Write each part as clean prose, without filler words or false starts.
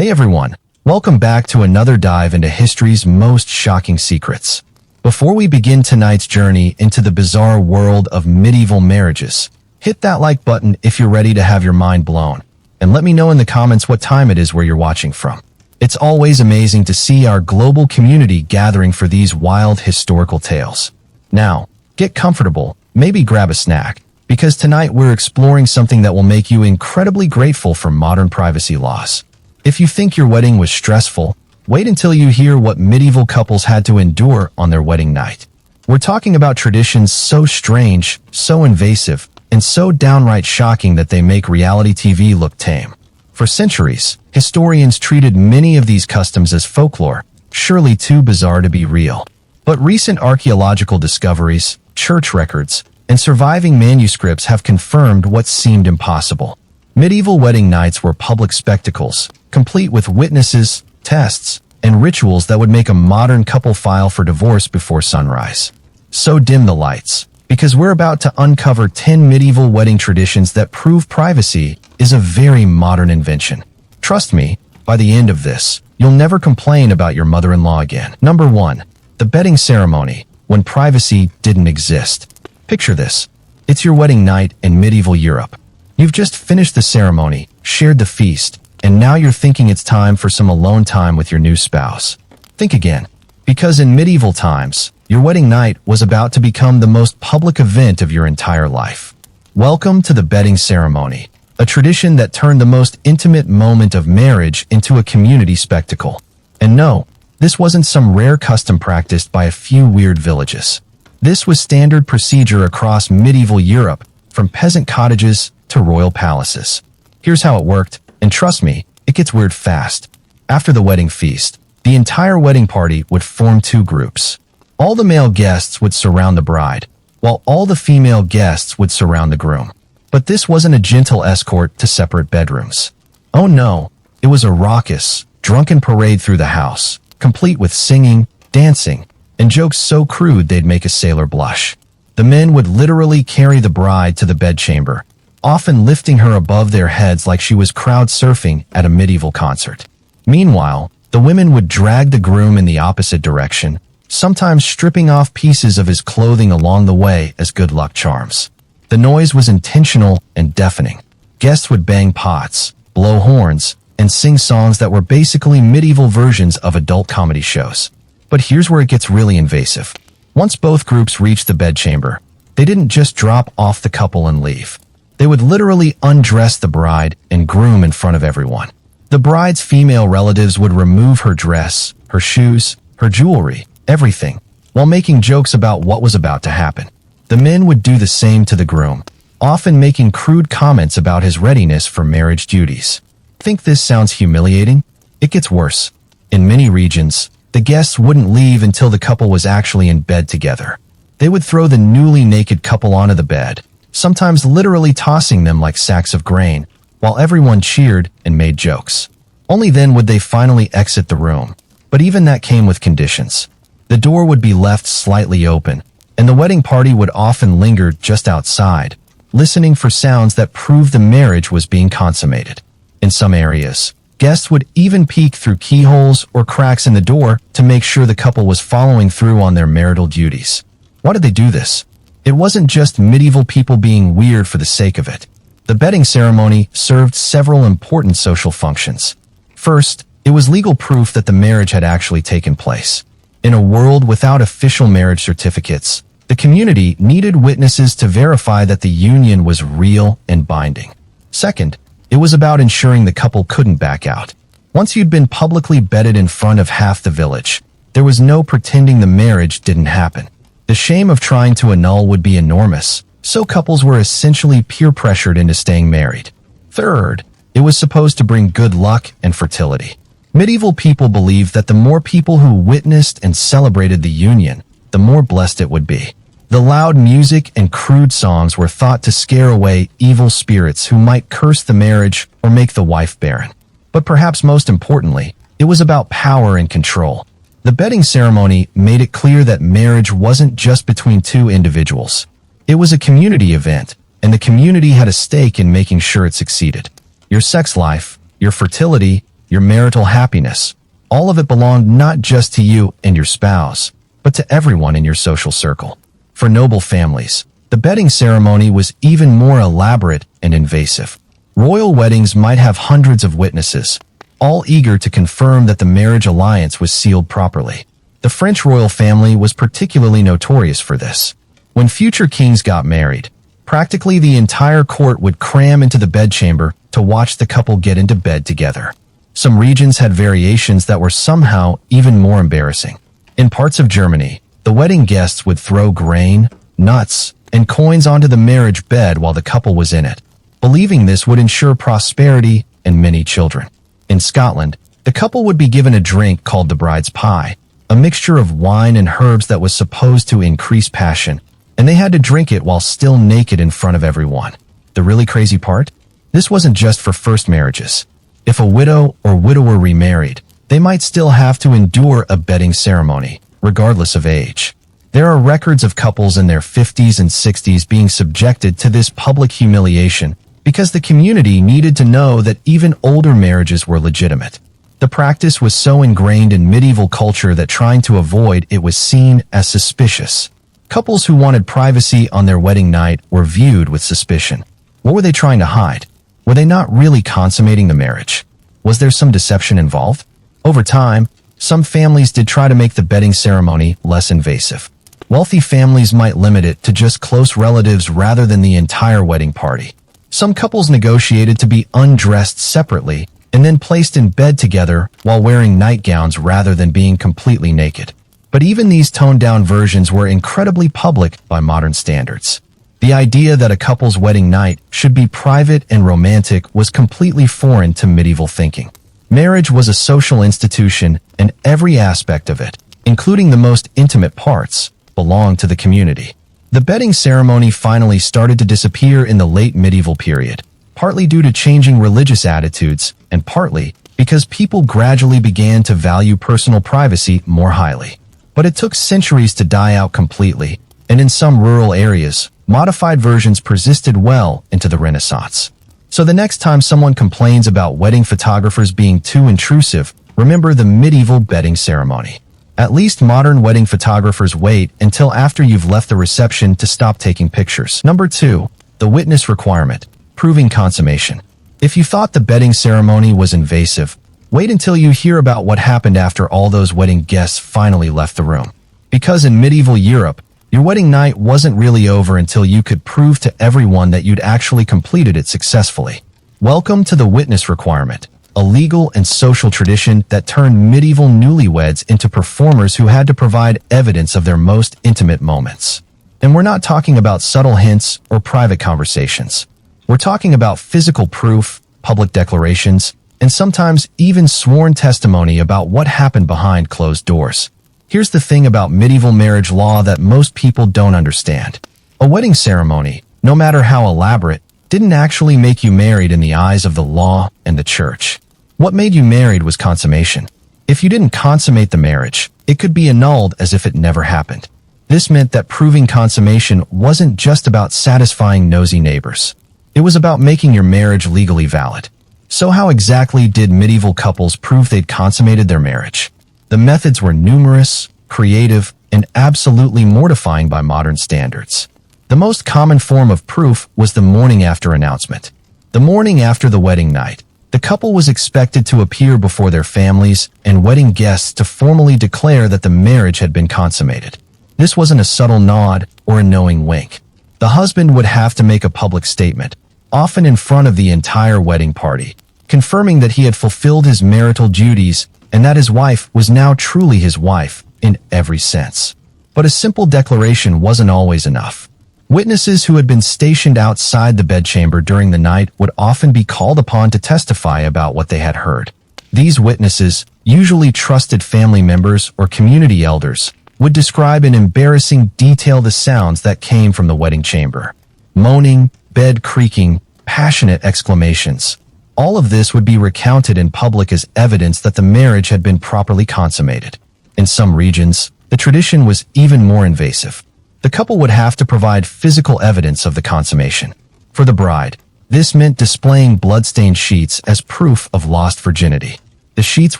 Hey everyone, welcome back to another dive into history's most shocking secrets. Before we begin tonight's journey into the bizarre world of medieval marriages, hit that like button if you're ready to have your mind blown, and let me know in the comments what time it is where you're watching from. It's always amazing to see our global community gathering for these wild historical tales. Now, get comfortable, maybe grab a snack, because tonight we're exploring something that will make you incredibly grateful for modern privacy laws. If you think your wedding was stressful, wait until you hear what medieval couples had to endure on their wedding night. We're talking about traditions so strange, so invasive, and so downright shocking that they make reality TV look tame. For centuries, historians treated many of these customs as folklore, surely too bizarre to be real. But recent archaeological discoveries, church records, and surviving manuscripts have confirmed what seemed impossible. Medieval wedding nights were public spectacles, complete with witnesses, tests, and rituals that would make a modern couple file for divorce before sunrise. So dim the lights, because we're about to uncover 10 medieval wedding traditions that prove privacy is a very modern invention. Trust me, by the end of this, you'll never complain about your mother-in-law again. Number 1. The bedding ceremony, when privacy didn't exist. Picture this. It's your wedding night in medieval Europe. You've just finished the ceremony, shared the feast, and now you're thinking it's time for some alone time with your new spouse. Think again. Because in medieval times, your wedding night was about to become the most public event of your entire life. Welcome to the bedding ceremony, a tradition that turned the most intimate moment of marriage into a community spectacle. And no, this wasn't some rare custom practiced by a few weird villages. This was standard procedure across medieval Europe, from peasant cottages to royal palaces. Here's how it worked, and trust me, it gets weird fast. After the wedding feast, the entire wedding party would form two groups. All the male guests would surround the bride, while all the female guests would surround the groom. But this wasn't a gentle escort to separate bedrooms. Oh no, it was a raucous, drunken parade through the house, complete with singing, dancing, and jokes so crude they'd make a sailor blush. The men would literally carry the bride to the bedchamber, often lifting her above their heads like she was crowd surfing at a medieval concert. Meanwhile, the women would drag the groom in the opposite direction, sometimes stripping off pieces of his clothing along the way as good luck charms. The noise was intentional and deafening. Guests would bang pots, blow horns, and sing songs that were basically medieval versions of adult comedy shows. But here's where it gets really invasive. Once both groups reached the bedchamber, they didn't just drop off the couple and leave. They would literally undress the bride and groom in front of everyone. The bride's female relatives would remove her dress, her shoes, her jewelry, everything, while making jokes about what was about to happen. The men would do the same to the groom, often making crude comments about his readiness for marriage duties. Think this sounds humiliating? It gets worse. In many regions, the guests wouldn't leave until the couple was actually in bed together. They would throw the newly naked couple onto the bed, sometimes literally tossing them like sacks of grain, while everyone cheered and made jokes. Only then would they finally exit the room. But even that came with conditions. The door would be left slightly open, and the wedding party would often linger just outside, listening for sounds that proved the marriage was being consummated. In some areas, guests would even peek through keyholes or cracks in the door to make sure the couple was following through on their marital duties. Why did they do this? It wasn't just medieval people being weird for the sake of it. The bedding ceremony served several important social functions. First, it was legal proof that the marriage had actually taken place. In a world without official marriage certificates, the community needed witnesses to verify that the union was real and binding. Second, it was about ensuring the couple couldn't back out. Once you'd been publicly bedded in front of half the village, there was no pretending the marriage didn't happen. The shame of trying to annul would be enormous, so couples were essentially peer-pressured into staying married. Third, it was supposed to bring good luck and fertility. Medieval people believed that the more people who witnessed and celebrated the union, the more blessed it would be. The loud music and crude songs were thought to scare away evil spirits who might curse the marriage or make the wife barren. But perhaps most importantly, it was about power and control. The bedding ceremony made it clear that marriage wasn't just between two individuals. It was a community event, and the community had a stake in making sure it succeeded. Your sex life, your fertility, your marital happiness. All of it belonged not just to you and your spouse, but to everyone in your social circle. For noble families, the bedding ceremony was even more elaborate and invasive. Royal weddings might have hundreds of witnesses, all eager to confirm that the marriage alliance was sealed properly. The French royal family was particularly notorious for this. When future kings got married, practically the entire court would cram into the bedchamber to watch the couple get into bed together. Some regions had variations that were somehow even more embarrassing. In parts of Germany, the wedding guests would throw grain, nuts, and coins onto the marriage bed while the couple was in it, believing this would ensure prosperity and many children. In Scotland, the couple would be given a drink called the bride's pie, a mixture of wine and herbs that was supposed to increase passion, and they had to drink it while still naked in front of everyone. The really crazy part? This wasn't just for first marriages. If a widow or widower remarried, they might still have to endure a bedding ceremony, regardless of age. There are records of couples in their 50s and 60s being subjected to this public humiliation because the community needed to know that even older marriages were legitimate. The practice was so ingrained in medieval culture that trying to avoid it was seen as suspicious. Couples who wanted privacy on their wedding night were viewed with suspicion. What were they trying to hide? Were they not really consummating the marriage? Was there some deception involved? Over time, some families did try to make the bedding ceremony less invasive. Wealthy families might limit it to just close relatives rather than the entire wedding party. Some couples negotiated to be undressed separately and then placed in bed together while wearing nightgowns rather than being completely naked. But even these toned-down versions were incredibly public by modern standards. The idea that a couple's wedding night should be private and romantic was completely foreign to medieval thinking. Marriage was a social institution, and every aspect of it, including the most intimate parts, belonged to the community. The bedding ceremony finally started to disappear in the late medieval period, partly due to changing religious attitudes, and partly because people gradually began to value personal privacy more highly. But it took centuries to die out completely, and in some rural areas, modified versions persisted well into the Renaissance. So the next time someone complains about wedding photographers being too intrusive, remember the medieval bedding ceremony. At least modern wedding photographers wait until after you've left the reception to stop taking pictures. Number 2. The witness requirement, proving consummation. If you thought the bedding ceremony was invasive, wait until you hear about what happened after all those wedding guests finally left the room. Because in medieval Europe, your wedding night wasn't really over until you could prove to everyone that you'd actually completed it successfully. Welcome to the witness requirement, a legal and social tradition that turned medieval newlyweds into performers who had to provide evidence of their most intimate moments. And we're not talking about subtle hints or private conversations. We're talking about physical proof, public declarations, and sometimes even sworn testimony about what happened behind closed doors. Here's the thing about medieval marriage law that most people don't understand. A wedding ceremony, no matter how elaborate, didn't actually make you married in the eyes of the law and the church. What made you married was consummation. If you didn't consummate the marriage, it could be annulled as if it never happened. This meant that proving consummation wasn't just about satisfying nosy neighbors. It was about making your marriage legally valid. So how exactly did medieval couples prove they'd consummated their marriage? The methods were numerous, creative, and absolutely mortifying by modern standards. The most common form of proof was the morning after announcement. The morning after the wedding night, the couple was expected to appear before their families and wedding guests to formally declare that the marriage had been consummated. This wasn't a subtle nod or a knowing wink. The husband would have to make a public statement, often in front of the entire wedding party, confirming that he had fulfilled his marital duties and that his wife was now truly his wife in every sense. But a simple declaration wasn't always enough. Witnesses who had been stationed outside the bedchamber during the night would often be called upon to testify about what they had heard. These witnesses, usually trusted family members or community elders, would describe in embarrassing detail the sounds that came from the wedding chamber. Moaning, bed creaking, passionate exclamations. All of this would be recounted in public as evidence that the marriage had been properly consummated. In some regions, the tradition was even more invasive. The couple would have to provide physical evidence of the consummation. For the bride, this meant displaying blood-stained sheets as proof of lost virginity. The sheets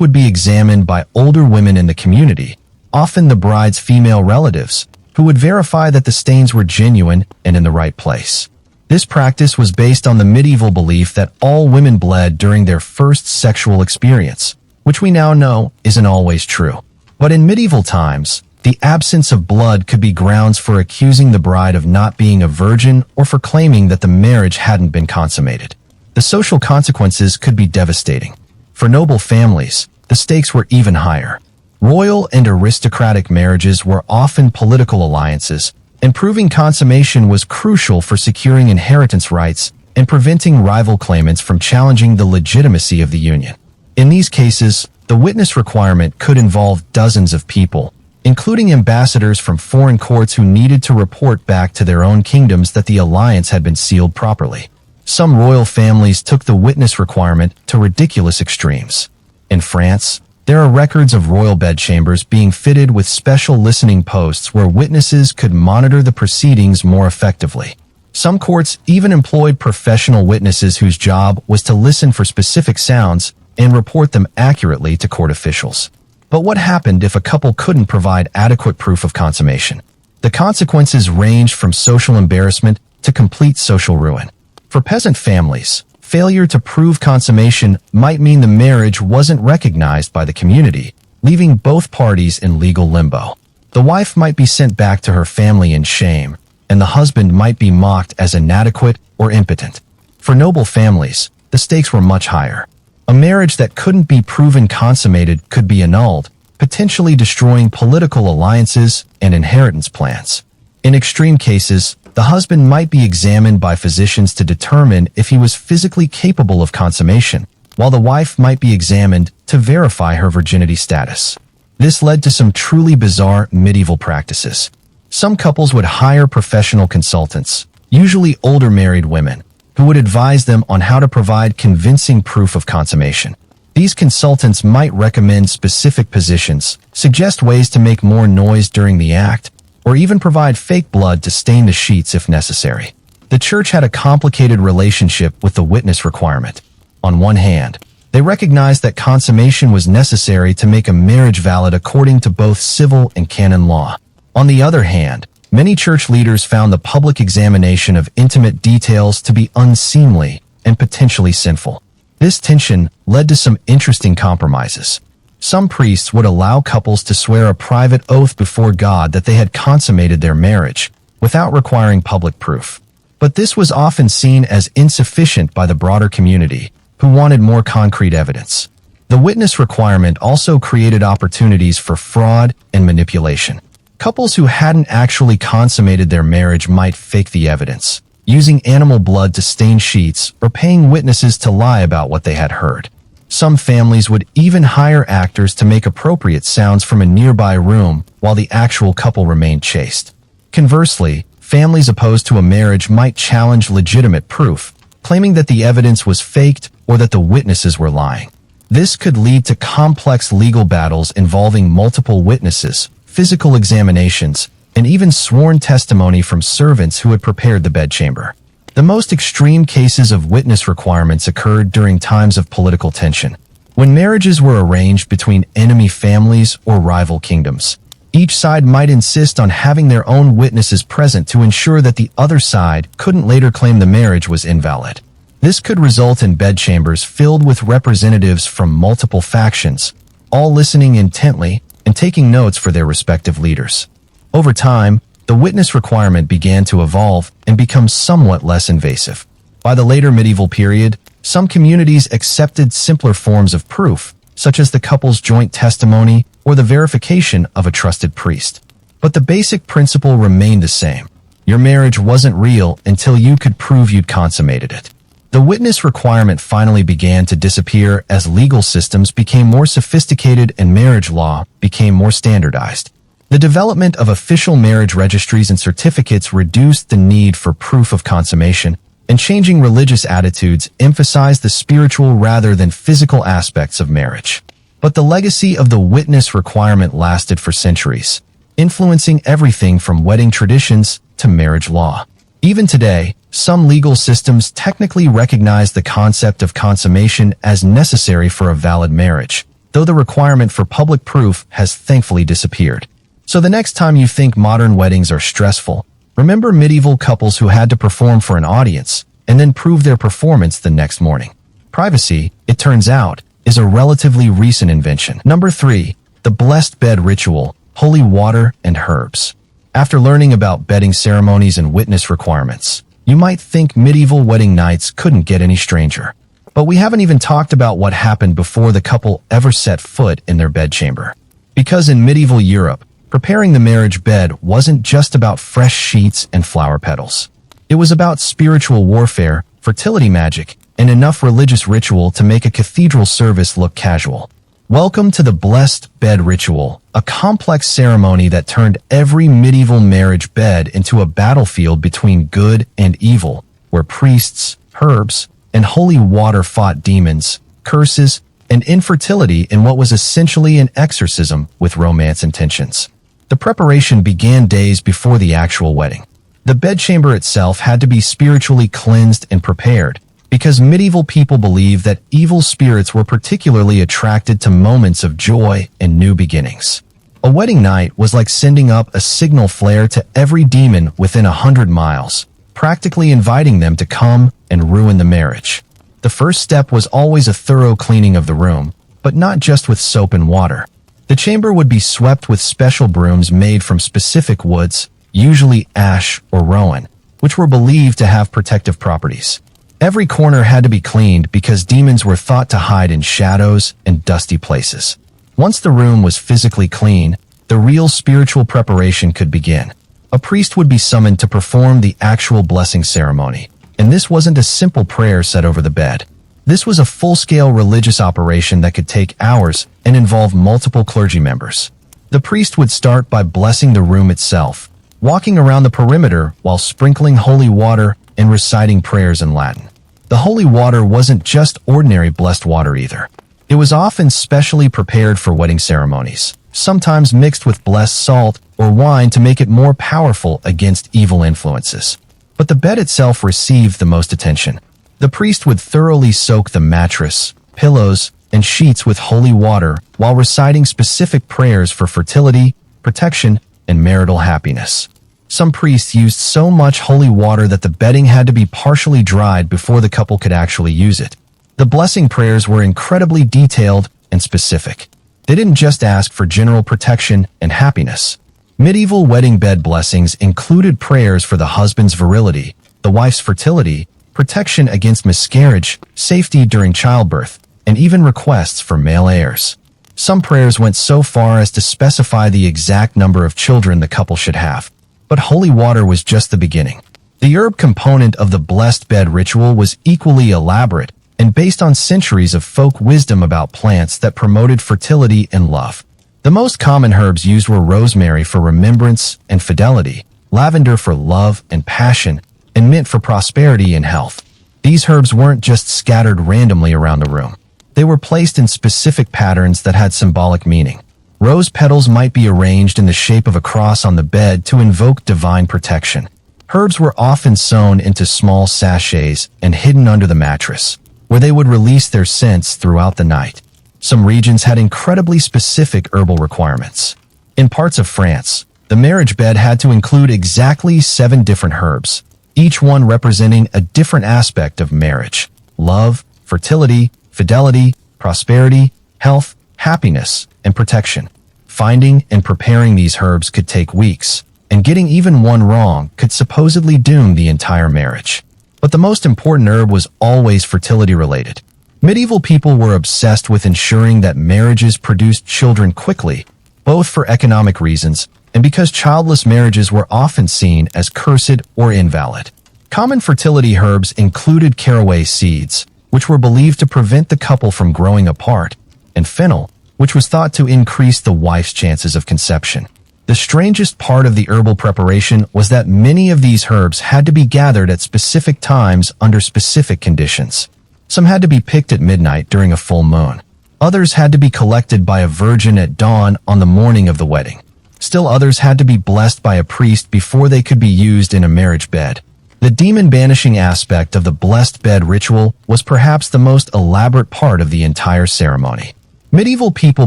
would be examined by older women in the community, often the bride's female relatives, who would verify that the stains were genuine and in the right place. This practice was based on the medieval belief that all women bled during their first sexual experience, which we now know isn't always true. But in medieval times, the absence of blood could be grounds for accusing the bride of not being a virgin or for claiming that the marriage hadn't been consummated. The social consequences could be devastating. For noble families, the stakes were even higher. Royal and aristocratic marriages were often political alliances, and proving consummation was crucial for securing inheritance rights and preventing rival claimants from challenging the legitimacy of the union. In these cases, the witness requirement could involve dozens of people, including ambassadors from foreign courts who needed to report back to their own kingdoms that the alliance had been sealed properly. Some royal families took the witness requirement to ridiculous extremes. In France, there are records of royal bedchambers being fitted with special listening posts where witnesses could monitor the proceedings more effectively. Some courts even employed professional witnesses whose job was to listen for specific sounds and report them accurately to court officials. But what happened if a couple couldn't provide adequate proof of consummation? The consequences ranged from social embarrassment to complete social ruin. For peasant families, failure to prove consummation might mean the marriage wasn't recognized by the community, leaving both parties in legal limbo. The wife might be sent back to her family in shame, and the husband might be mocked as inadequate or impotent. For noble families, the stakes were much higher. A marriage that couldn't be proven consummated could be annulled, potentially destroying political alliances and inheritance plans. In extreme cases, the husband might be examined by physicians to determine if he was physically capable of consummation, while the wife might be examined to verify her virginity status. This led to some truly bizarre medieval practices. Some couples would hire professional consultants, usually older married women, who would advise them on how to provide convincing proof of consummation. These consultants might recommend specific positions, suggest ways to make more noise during the act, or even provide fake blood to stain the sheets if necessary. The church had a complicated relationship with the witness requirement. On one hand, they recognized that consummation was necessary to make a marriage valid according to both civil and canon law. On the other hand, many church leaders found the public examination of intimate details to be unseemly and potentially sinful. This tension led to some interesting compromises. Some priests would allow couples to swear a private oath before God that they had consummated their marriage, without requiring public proof. But this was often seen as insufficient by the broader community, who wanted more concrete evidence. The witness requirement also created opportunities for fraud and manipulation. Couples who hadn't actually consummated their marriage might fake the evidence, using animal blood to stain sheets or paying witnesses to lie about what they had heard. Some families would even hire actors to make appropriate sounds from a nearby room while the actual couple remained chaste. Conversely, families opposed to a marriage might challenge legitimate proof, claiming that the evidence was faked or that the witnesses were lying. This could lead to complex legal battles involving multiple witnesses, physical examinations, and even sworn testimony from servants who had prepared the bedchamber. The most extreme cases of witness requirements occurred during times of political tension, when marriages were arranged between enemy families or rival kingdoms. Each side might insist on having their own witnesses present to ensure that the other side couldn't later claim the marriage was invalid. This could result in bedchambers filled with representatives from multiple factions, all listening intently and taking notes for their respective leaders. Over time, the witness requirement began to evolve and become somewhat less invasive. By the later medieval period, some communities accepted simpler forms of proof, such as the couple's joint testimony or the verification of a trusted priest. But the basic principle remained the same. Your marriage wasn't real until you could prove you'd consummated it. The witness requirement finally began to disappear as legal systems became more sophisticated and marriage law became more standardized. The development of official marriage registries and certificates reduced the need for proof of consummation, and changing religious attitudes emphasized the spiritual rather than physical aspects of marriage. But the legacy of the witness requirement lasted for centuries, influencing everything from wedding traditions to marriage law. Even today, Some legal systems technically recognize the concept of consummation as necessary for a valid marriage, though the requirement for public proof has thankfully disappeared. So the next time you think modern weddings are stressful, remember medieval couples who had to perform for an audience and then prove their performance the next morning. Privacy, it turns out, is a relatively recent invention. Number 3. The blessed bed ritual, holy water and herbs. After learning about bedding ceremonies and witness requirements, you might think medieval wedding nights couldn't get any stranger. But we haven't even talked about what happened before the couple ever set foot in their bedchamber. Because in medieval Europe, preparing the marriage bed wasn't just about fresh sheets and flower petals. It was about spiritual warfare, fertility magic, and enough religious ritual to make a cathedral service look casual. Welcome to the blessed bed ritual, a complex ceremony that turned every medieval marriage bed into a battlefield between good and evil, where priests, herbs, and holy water fought demons, curses, and infertility in what was essentially an exorcism with romance intentions. The preparation began days before the actual wedding. The bedchamber itself had to be spiritually cleansed and prepared, because medieval people believed that evil spirits were particularly attracted to moments of joy and new beginnings. A wedding night was like sending up a signal flare to every demon within 100 miles, practically inviting them to come and ruin the marriage. The first step was always a thorough cleaning of the room, but not just with soap and water. The chamber would be swept with special brooms made from specific woods, usually ash or rowan, which were believed to have protective properties. Every corner had to be cleaned because demons were thought to hide in shadows and dusty places. Once the room was physically clean, the real spiritual preparation could begin. A priest would be summoned to perform the actual blessing ceremony, and this wasn't a simple prayer said over the bed. This was a full-scale religious operation that could take hours and involve multiple clergy members. The priest would start by blessing the room itself, walking around the perimeter while sprinkling holy water and reciting prayers in Latin. The holy water wasn't just ordinary blessed water either. It was often specially prepared for wedding ceremonies, sometimes mixed with blessed salt or wine to make it more powerful against evil influences. But the bed itself received the most attention. The priest would thoroughly soak the mattress, pillows, and sheets with holy water while reciting specific prayers for fertility, protection, and marital happiness. Some priests used so much holy water that the bedding had to be partially dried before the couple could actually use it. The blessing prayers were incredibly detailed and specific. They didn't just ask for general protection and happiness. Medieval wedding bed blessings included prayers for the husband's virility, the wife's fertility, protection against miscarriage, safety during childbirth, and even requests for male heirs. Some prayers went so far as to specify the exact number of children the couple should have. But holy water was just the beginning. The herb component of the blessed bed ritual was equally elaborate and based on centuries of folk wisdom about plants that promoted fertility and love. The most common herbs used were rosemary for remembrance and fidelity, lavender for love and passion, and mint for prosperity and health. These herbs weren't just scattered randomly around the room. They were placed in specific patterns that had symbolic meaning. Rose petals might be arranged in the shape of a cross on the bed to invoke divine protection. Herbs were often sewn into small sachets and hidden under the mattress, where they would release their scents throughout the night. Some regions had incredibly specific herbal requirements. In parts of France, the marriage bed had to include exactly 7 different herbs, each one representing a different aspect of marriage: love, fertility, fidelity, prosperity, health, happiness, and protection. Finding and preparing these herbs could take weeks, and getting even one wrong could supposedly doom the entire marriage. But the most important herb was always fertility-related. Medieval people were obsessed with ensuring that marriages produced children quickly, both for economic reasons and because childless marriages were often seen as cursed or invalid. Common fertility herbs included caraway seeds, which were believed to prevent the couple from growing apart, and fennel, which was thought to increase the wife's chances of conception. The strangest part of the herbal preparation was that many of these herbs had to be gathered at specific times under specific conditions. Some had to be picked at midnight during a full moon. Others had to be collected by a virgin at dawn on the morning of the wedding. Still others had to be blessed by a priest before they could be used in a marriage bed. The demon-banishing aspect of the blessed bed ritual was perhaps the most elaborate part of the entire ceremony. Medieval people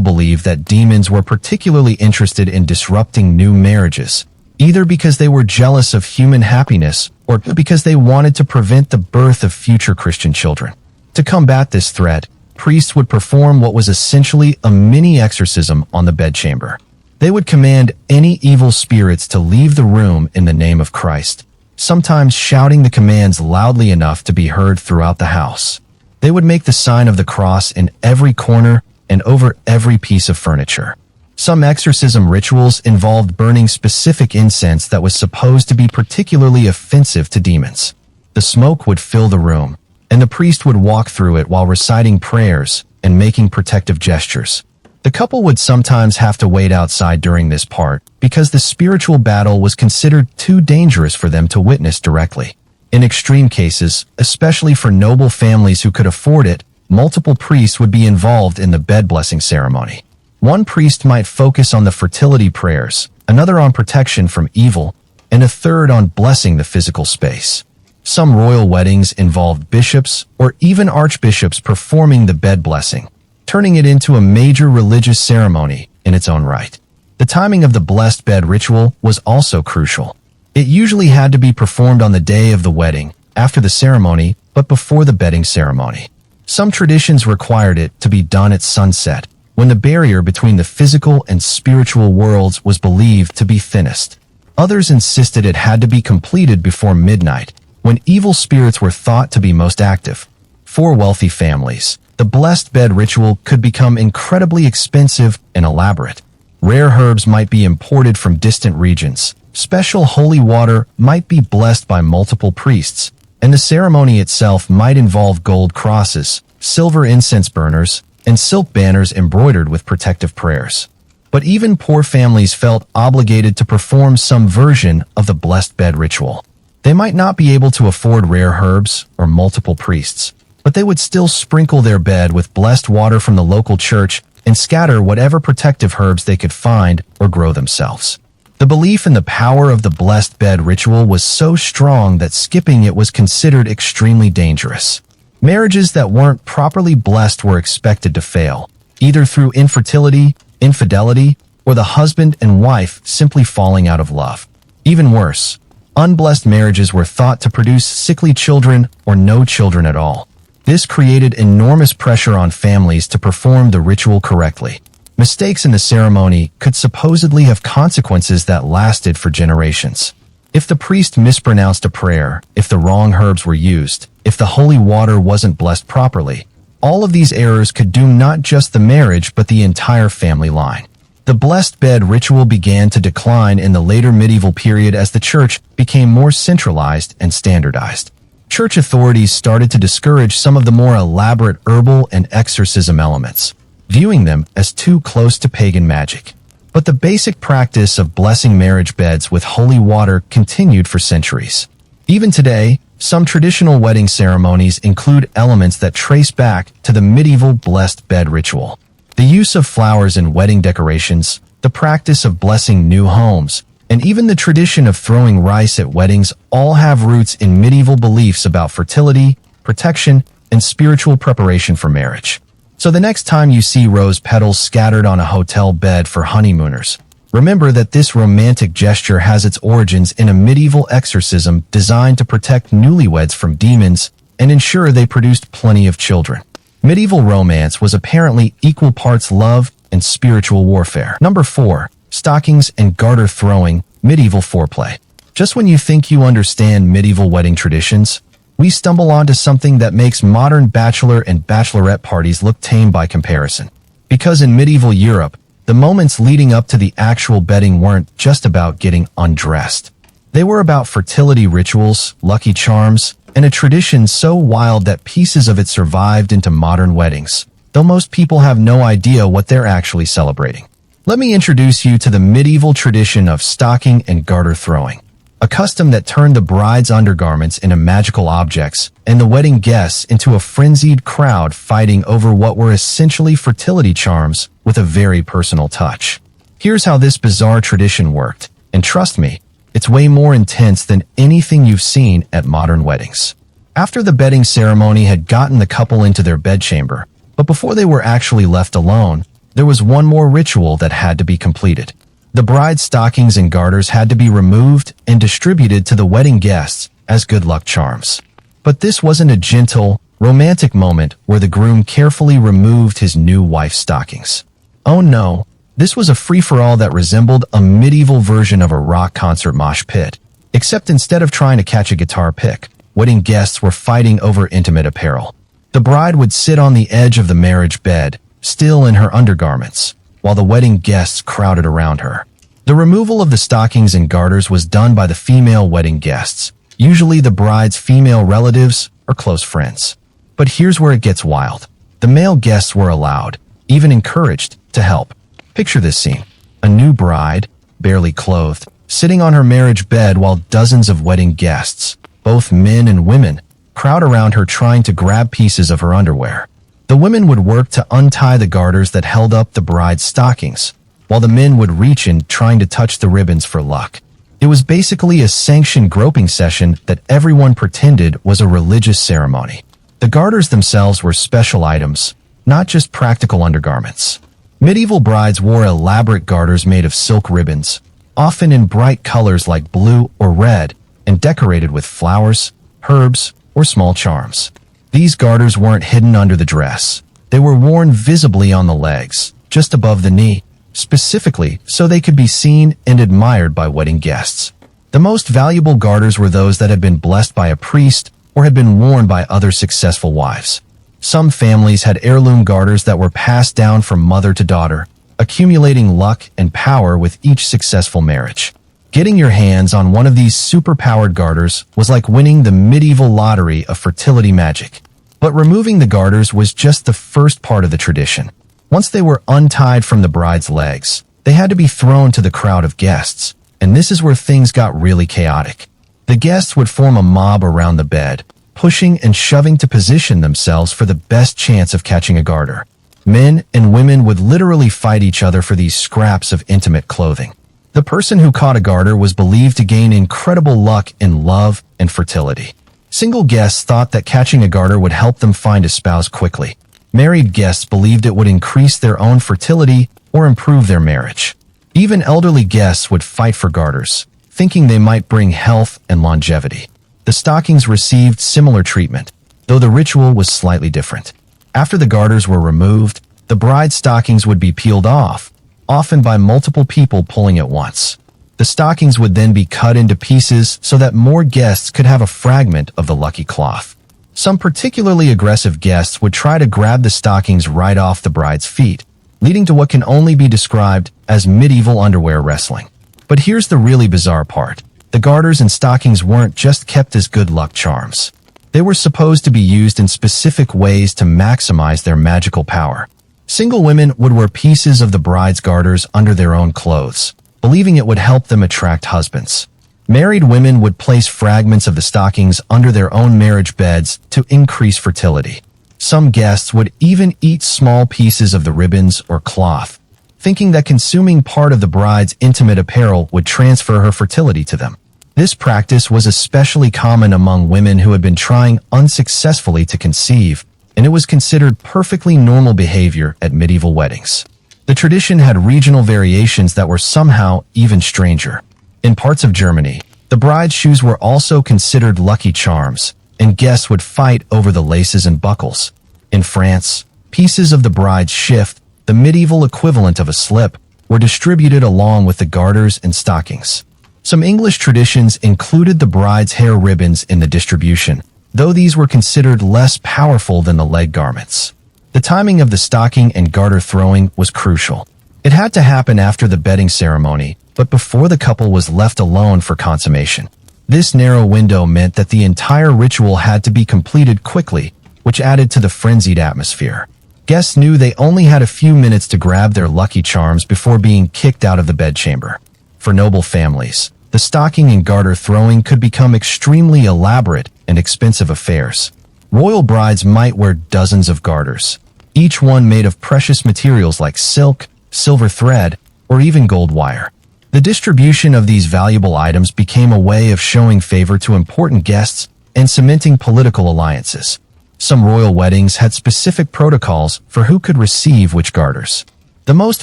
believed that demons were particularly interested in disrupting new marriages, either because they were jealous of human happiness or because they wanted to prevent the birth of future Christian children. To combat this threat, priests would perform what was essentially a mini exorcism on the bedchamber. They would command any evil spirits to leave the room in the name of Christ, sometimes shouting the commands loudly enough to be heard throughout the house. They would make the sign of the cross in every corner and over every piece of furniture. Some exorcism rituals involved burning specific incense that was supposed to be particularly offensive to demons. The smoke would fill the room, and the priest would walk through it while reciting prayers and making protective gestures. The couple would sometimes have to wait outside during this part because the spiritual battle was considered too dangerous for them to witness directly. In extreme cases, especially for noble families who could afford it, multiple priests would be involved in the bed blessing ceremony. One priest might focus on the fertility prayers, another on protection from evil, and a third on blessing the physical space. Some royal weddings involved bishops or even archbishops performing the bed blessing, turning it into a major religious ceremony in its own right. The timing of the blessed bed ritual was also crucial. It usually had to be performed on the day of the wedding, after the ceremony, but before the bedding ceremony. Some traditions required it to be done at sunset, when the barrier between the physical and spiritual worlds was believed to be thinnest. Others insisted it had to be completed before midnight, when evil spirits were thought to be most active. For wealthy families, the blessed bed ritual could become incredibly expensive and elaborate. Rare herbs might be imported from distant regions, special holy water might be blessed by multiple priests, and the ceremony itself might involve gold crosses, silver incense burners, and silk banners embroidered with protective prayers. But even poor families felt obligated to perform some version of the blessed bed ritual. They might not be able to afford rare herbs or multiple priests, but they would still sprinkle their bed with blessed water from the local church and scatter whatever protective herbs they could find or grow themselves. The belief in the power of the blessed bed ritual was so strong that skipping it was considered extremely dangerous. Marriages that weren't properly blessed were expected to fail, either through infertility, infidelity, or the husband and wife simply falling out of love. Even worse, unblessed marriages were thought to produce sickly children or no children at all. This created enormous pressure on families to perform the ritual correctly. Mistakes in the ceremony could supposedly have consequences that lasted for generations. If the priest mispronounced a prayer, if the wrong herbs were used, if the holy water wasn't blessed properly, all of these errors could doom not just the marriage but the entire family line. The blessed bed ritual began to decline in the later medieval period as the church became more centralized and standardized. Church authorities started to discourage some of the more elaborate herbal and exorcism elements, viewing them as too close to pagan magic. But the basic practice of blessing marriage beds with holy water continued for centuries. Even today, some traditional wedding ceremonies include elements that trace back to the medieval blessed bed ritual. The use of flowers in wedding decorations, the practice of blessing new homes, and even the tradition of throwing rice at weddings all have roots in medieval beliefs about fertility, protection, and spiritual preparation for marriage. So the next time you see rose petals scattered on a hotel bed for honeymooners, remember that this romantic gesture has its origins in a medieval exorcism designed to protect newlyweds from demons and ensure they produced plenty of children. Medieval romance was apparently equal parts love and spiritual warfare. Number 4. Stockings and garter throwing, medieval foreplay. Just when you think you understand medieval wedding traditions, we stumble onto something that makes modern bachelor and bachelorette parties look tame by comparison. Because in medieval Europe, the moments leading up to the actual bedding weren't just about getting undressed. They were about fertility rituals, lucky charms, and a tradition so wild that pieces of it survived into modern weddings, though most people have no idea what they're actually celebrating. Let me introduce you to the medieval tradition of stocking and garter throwing, a custom that turned the bride's undergarments into magical objects and the wedding guests into a frenzied crowd fighting over what were essentially fertility charms with a very personal touch. Here's how this bizarre tradition worked, and trust me, It's way more intense than anything you've seen at modern weddings. After the bedding ceremony had gotten the couple into their bedchamber, but before they were actually left alone, there was one more ritual that had to be completed. The bride's stockings and garters had to be removed and distributed to the wedding guests as good luck charms. But this wasn't a gentle, romantic moment where the groom carefully removed his new wife's stockings. Oh no, this was a free-for-all that resembled a medieval version of a rock concert mosh pit. Except instead of trying to catch a guitar pick, wedding guests were fighting over intimate apparel. The bride would sit on the edge of the marriage bed, still in her undergarments, while the wedding guests crowded around her. The removal of the stockings and garters was done by the female wedding guests, usually the bride's female relatives or close friends. But here's where it gets wild. The male guests were allowed, even encouraged, to help. Picture this scene. A new bride, barely clothed, sitting on her marriage bed while dozens of wedding guests, both men and women, crowd around her trying to grab pieces of her underwear. The women would work to untie the garters that held up the bride's stockings, while the men would reach in trying to touch the ribbons for luck. It was basically a sanctioned groping session that everyone pretended was a religious ceremony. The garters themselves were special items, not just practical undergarments. Medieval brides wore elaborate garters made of silk ribbons, often in bright colors like blue or red, and decorated with flowers, herbs, or small charms. These garters weren't hidden under the dress. They were worn visibly on the legs, just above the knee, specifically so they could be seen and admired by wedding guests. The most valuable garters were those that had been blessed by a priest or had been worn by other successful wives. Some families had heirloom garters that were passed down from mother to daughter, accumulating luck and power with each successful marriage. Getting your hands on one of these super-powered garters was like winning the medieval lottery of fertility magic. But removing the garters was just the first part of the tradition. Once they were untied from the bride's legs, they had to be thrown to the crowd of guests, and this is where things got really chaotic. The guests would form a mob around the bed, pushing and shoving to position themselves for the best chance of catching a garter. Men and women would literally fight each other for these scraps of intimate clothing. The person who caught a garter was believed to gain incredible luck in love and fertility. Single guests thought that catching a garter would help them find a spouse quickly. Married guests believed it would increase their own fertility or improve their marriage. Even elderly guests would fight for garters, thinking they might bring health and longevity. The stockings received similar treatment, though the ritual was slightly different. After the garters were removed, the bride's stockings would be peeled off, often by multiple people pulling at once. The stockings would then be cut into pieces so that more guests could have a fragment of the lucky cloth. Some particularly aggressive guests would try to grab the stockings right off the bride's feet, leading to what can only be described as medieval underwear wrestling. But here's the really bizarre part. The garters and stockings weren't just kept as good luck charms. They were supposed to be used in specific ways to maximize their magical power. Single women would wear pieces of the bride's garters under their own clothes, believing it would help them attract husbands. Married women would place fragments of the stockings under their own marriage beds to increase fertility. Some guests would even eat small pieces of the ribbons or cloth, thinking that consuming part of the bride's intimate apparel would transfer her fertility to them. This practice was especially common among women who had been trying unsuccessfully to conceive, and it was considered perfectly normal behavior at medieval weddings. The tradition had regional variations that were somehow even stranger. In parts of Germany, the bride's shoes were also considered lucky charms, and guests would fight over the laces and buckles. In France, pieces of the bride's shift, the medieval equivalent of a slip, were distributed along with the garters and stockings. Some English traditions included the bride's hair ribbons in the distribution, though these were considered less powerful than the leg garments. The timing of the stocking and garter throwing was crucial. It had to happen after the bedding ceremony, but before the couple was left alone for consummation. This narrow window meant that the entire ritual had to be completed quickly, which added to the frenzied atmosphere. Guests knew they only had a few minutes to grab their lucky charms before being kicked out of the bedchamber. For noble families, the stocking and garter throwing could become extremely elaborate and expensive affairs. Royal brides might wear dozens of garters, each one made of precious materials like silk, silver thread, or even gold wire. The distribution of these valuable items became a way of showing favor to important guests and cementing political alliances. Some royal weddings had specific protocols for who could receive which garters. The most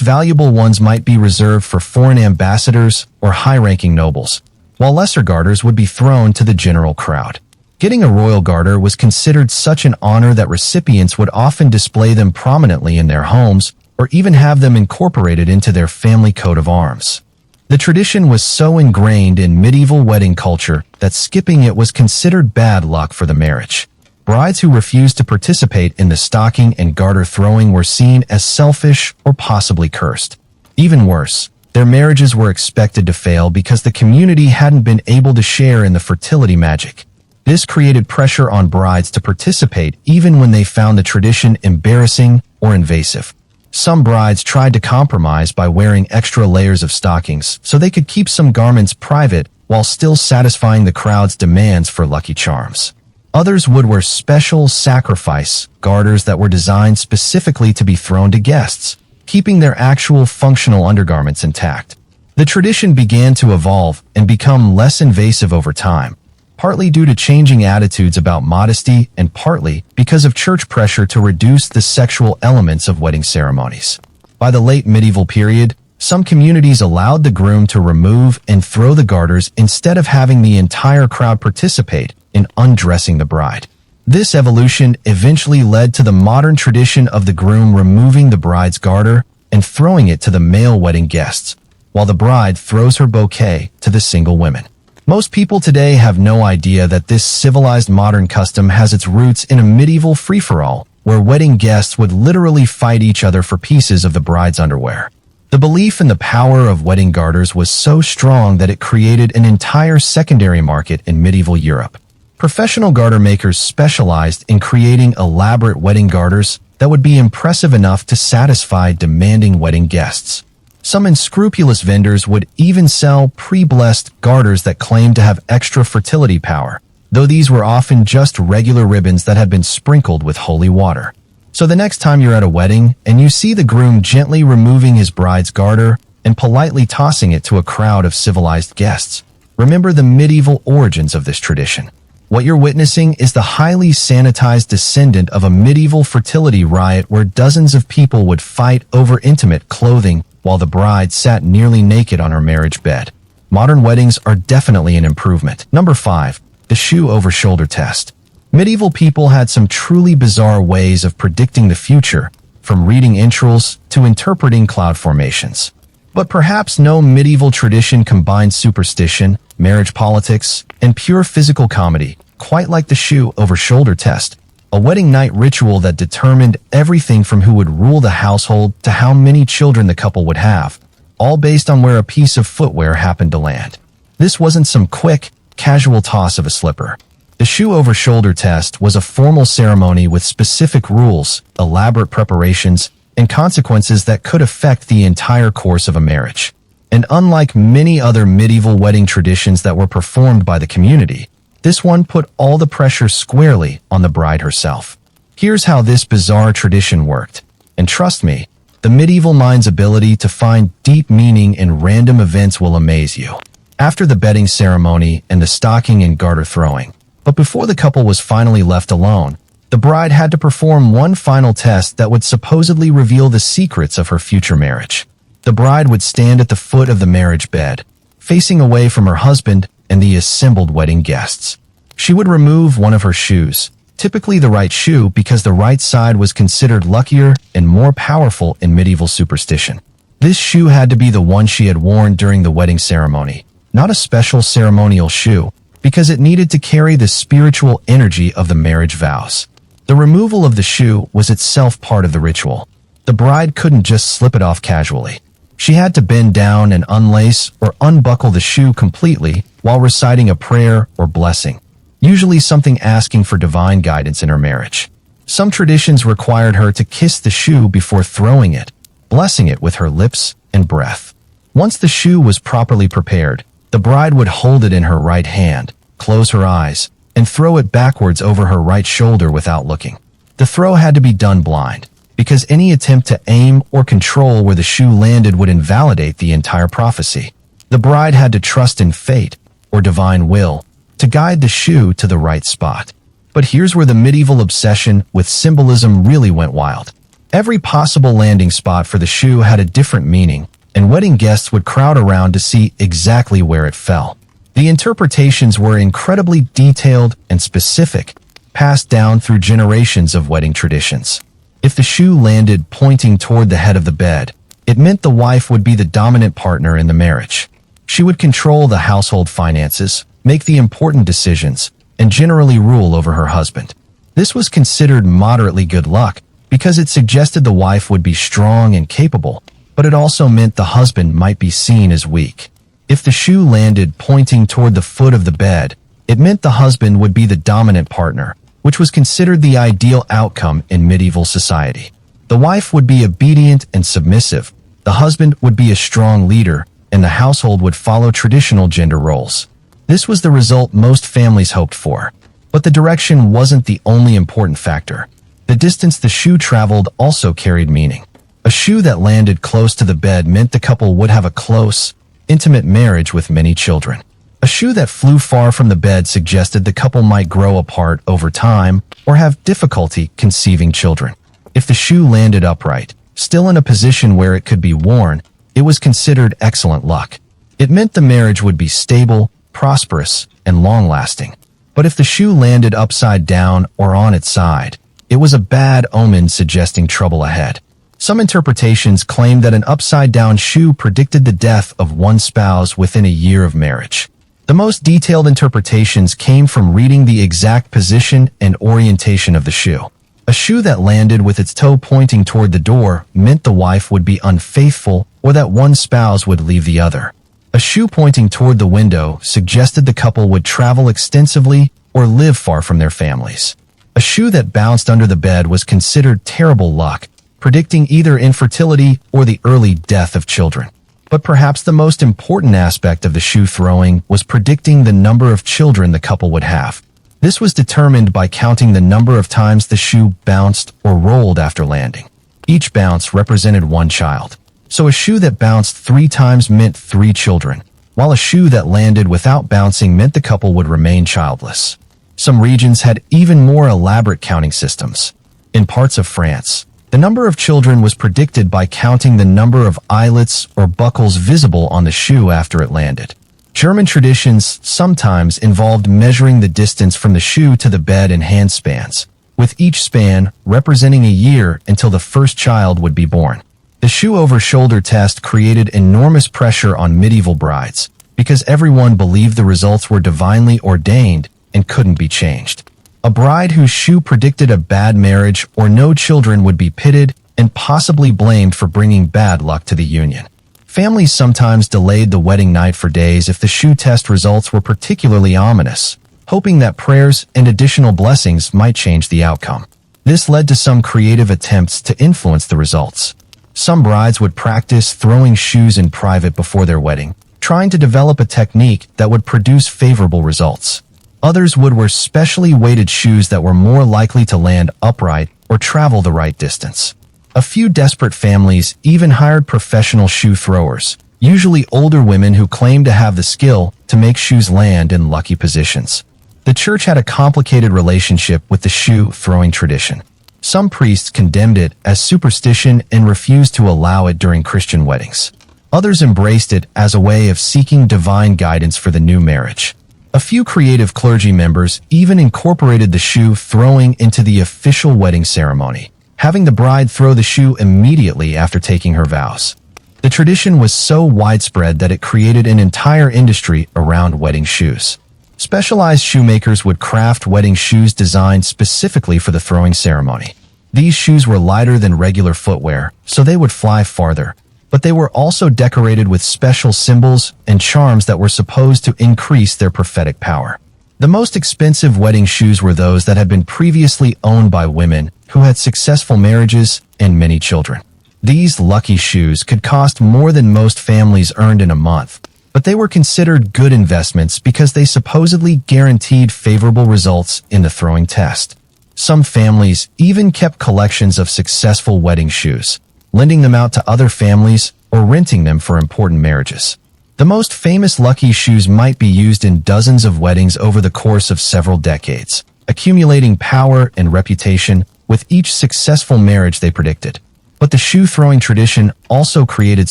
valuable ones might be reserved for foreign ambassadors or high-ranking nobles, while lesser garters would be thrown to the general crowd. Getting a royal garter was considered such an honor that recipients would often display them prominently in their homes or even have them incorporated into their family coat of arms. The tradition was so ingrained in medieval wedding culture that skipping it was considered bad luck for the marriage. Brides who refused to participate in the stocking and garter throwing were seen as selfish or possibly cursed. Even worse, their marriages were expected to fail because the community hadn't been able to share in the fertility magic. This created pressure on brides to participate even when they found the tradition embarrassing or invasive. Some brides tried to compromise by wearing extra layers of stockings so they could keep some garments private while still satisfying the crowd's demands for lucky charms. Others would wear special sacrifice garters that were designed specifically to be thrown to guests, keeping their actual functional undergarments intact. The tradition began to evolve and become less invasive over time, partly due to changing attitudes about modesty and partly because of church pressure to reduce the sexual elements of wedding ceremonies. By the late medieval period, some communities allowed the groom to remove and throw the garters instead of having the entire crowd participate in undressing the bride. This evolution eventually led to the modern tradition of the groom removing the bride's garter and throwing it to the male wedding guests, while the bride throws her bouquet to the single women. Most people today have no idea that this civilized modern custom has its roots in a medieval free-for-all, where wedding guests would literally fight each other for pieces of the bride's underwear. The belief in the power of wedding garters was so strong that it created an entire secondary market in medieval Europe. Professional garter makers specialized in creating elaborate wedding garters that would be impressive enough to satisfy demanding wedding guests. Some unscrupulous vendors would even sell pre-blessed garters that claimed to have extra fertility power, though these were often just regular ribbons that had been sprinkled with holy water. So the next time you're at a wedding and you see the groom gently removing his bride's garter and politely tossing it to a crowd of civilized guests, remember the medieval origins of this tradition. What you're witnessing is the highly sanitized descendant of a medieval fertility riot where dozens of people would fight over intimate clothing while the bride sat nearly naked on her marriage bed. Modern weddings are definitely an improvement. Number 5. The shoe over shoulder test. Medieval people had some truly bizarre ways of predicting the future, from reading entrails to interpreting cloud formations. But perhaps no medieval tradition combined superstition, marriage politics, and pure physical comedy, quite like the shoe over shoulder test, a wedding night ritual that determined everything from who would rule the household to how many children the couple would have, all based on where a piece of footwear happened to land. This wasn't some quick, casual toss of a slipper. The shoe over shoulder test was a formal ceremony with specific rules, elaborate preparations, and consequences that could affect the entire course of a marriage. And unlike many other medieval wedding traditions that were performed by the community, this one put all the pressure squarely on the bride herself. Here's how this bizarre tradition worked. And trust me, the medieval mind's ability to find deep meaning in random events will amaze you. After the bedding ceremony and the stocking and garter throwing, but before the couple was finally left alone, the bride had to perform one final test that would supposedly reveal the secrets of her future marriage. The bride would stand at the foot of the marriage bed, facing away from her husband and the assembled wedding guests. She would remove one of her shoes, typically the right shoe because the right side was considered luckier and more powerful in medieval superstition. This shoe had to be the one she had worn during the wedding ceremony, not a special ceremonial shoe, because it needed to carry the spiritual energy of the marriage vows. The removal of the shoe was itself part of the ritual. The bride couldn't just slip it off casually. She had to bend down and unlace or unbuckle the shoe completely while reciting a prayer or blessing, usually something asking for divine guidance in her marriage. Some traditions required her to kiss the shoe before throwing it, blessing it with her lips and breath. Once the shoe was properly prepared, the bride would hold it in her right hand, close her eyes, and throw it backwards over her right shoulder without looking. The throw had to be done blind, because any attempt to aim or control where the shoe landed would invalidate the entire prophecy. The bride had to trust in fate, or divine will, to guide the shoe to the right spot. But here's where the medieval obsession with symbolism really went wild. Every possible landing spot for the shoe had a different meaning, and wedding guests would crowd around to see exactly where it fell. The interpretations were incredibly detailed and specific, passed down through generations of wedding traditions. If the shoe landed pointing toward the head of the bed, it meant the wife would be the dominant partner in the marriage. She would control the household finances, make the important decisions, and generally rule over her husband. This was considered moderately good luck because it suggested the wife would be strong and capable, but it also meant the husband might be seen as weak. If the shoe landed pointing toward the foot of the bed, it meant the husband would be the dominant partner, which was considered the ideal outcome in medieval society. The wife would be obedient and submissive, the husband would be a strong leader, and the household would follow traditional gender roles. This was the result most families hoped for. But the direction wasn't the only important factor. The distance the shoe traveled also carried meaning. A shoe that landed close to the bed meant the couple would have a close, intimate marriage with many children. A shoe that flew far from the bed suggested the couple might grow apart over time or have difficulty conceiving children. If the shoe landed upright, still in a position where it could be worn, it was considered excellent luck. It meant the marriage would be stable, prosperous, and long-lasting. But if the shoe landed upside down or on its side, it was a bad omen suggesting trouble ahead. Some interpretations claim that an upside-down shoe predicted the death of one spouse within a year of marriage. The most detailed interpretations came from reading the exact position and orientation of the shoe. A shoe that landed with its toe pointing toward the door meant the wife would be unfaithful or that one spouse would leave the other. A shoe pointing toward the window suggested the couple would travel extensively or live far from their families. A shoe that bounced under the bed was considered terrible luck, predicting either infertility or the early death of children. But perhaps the most important aspect of the shoe throwing was predicting the number of children the couple would have. This was determined by counting the number of times the shoe bounced or rolled after landing. Each bounce represented one child. So a shoe that bounced 3 times meant 3 children, while a shoe that landed without bouncing meant the couple would remain childless. Some regions had even more elaborate counting systems. In parts of France, the number of children was predicted by counting the number of eyelets or buckles visible on the shoe after it landed. German traditions sometimes involved measuring the distance from the shoe to the bed in handspans, with each span representing a year until the first child would be born. The shoe-over-shoulder test created enormous pressure on medieval brides because everyone believed the results were divinely ordained and couldn't be changed. A bride whose shoe predicted a bad marriage or no children would be pitted and possibly blamed for bringing bad luck to the union. Families sometimes delayed the wedding night for days if the shoe test results were particularly ominous, hoping that prayers and additional blessings might change the outcome. This led to some creative attempts to influence the results. Some brides would practice throwing shoes in private before their wedding, trying to develop a technique that would produce favorable results. Others would wear specially weighted shoes that were more likely to land upright or travel the right distance. A few desperate families even hired professional shoe throwers, usually older women who claimed to have the skill to make shoes land in lucky positions. The church had a complicated relationship with the shoe throwing tradition. Some priests condemned it as superstition and refused to allow it during Christian weddings. Others embraced it as a way of seeking divine guidance for the new marriage. A few creative clergy members even incorporated the shoe throwing into the official wedding ceremony, having the bride throw the shoe immediately after taking her vows. The tradition was so widespread that it created an entire industry around wedding shoes. Specialized shoemakers would craft wedding shoes designed specifically for the throwing ceremony. These shoes were lighter than regular footwear, so they would fly farther, but they were also decorated with special symbols and charms that were supposed to increase their prophetic power. The most expensive wedding shoes were those that had been previously owned by women who had successful marriages and many children. These lucky shoes could cost more than most families earned in a month, but they were considered good investments because they supposedly guaranteed favorable results in the throwing test. Some families even kept collections of successful wedding shoes, lending them out to other families or renting them for important marriages. The most famous lucky shoes might be used in dozens of weddings over the course of several decades, accumulating power and reputation with each successful marriage they predicted. But the shoe-throwing tradition also created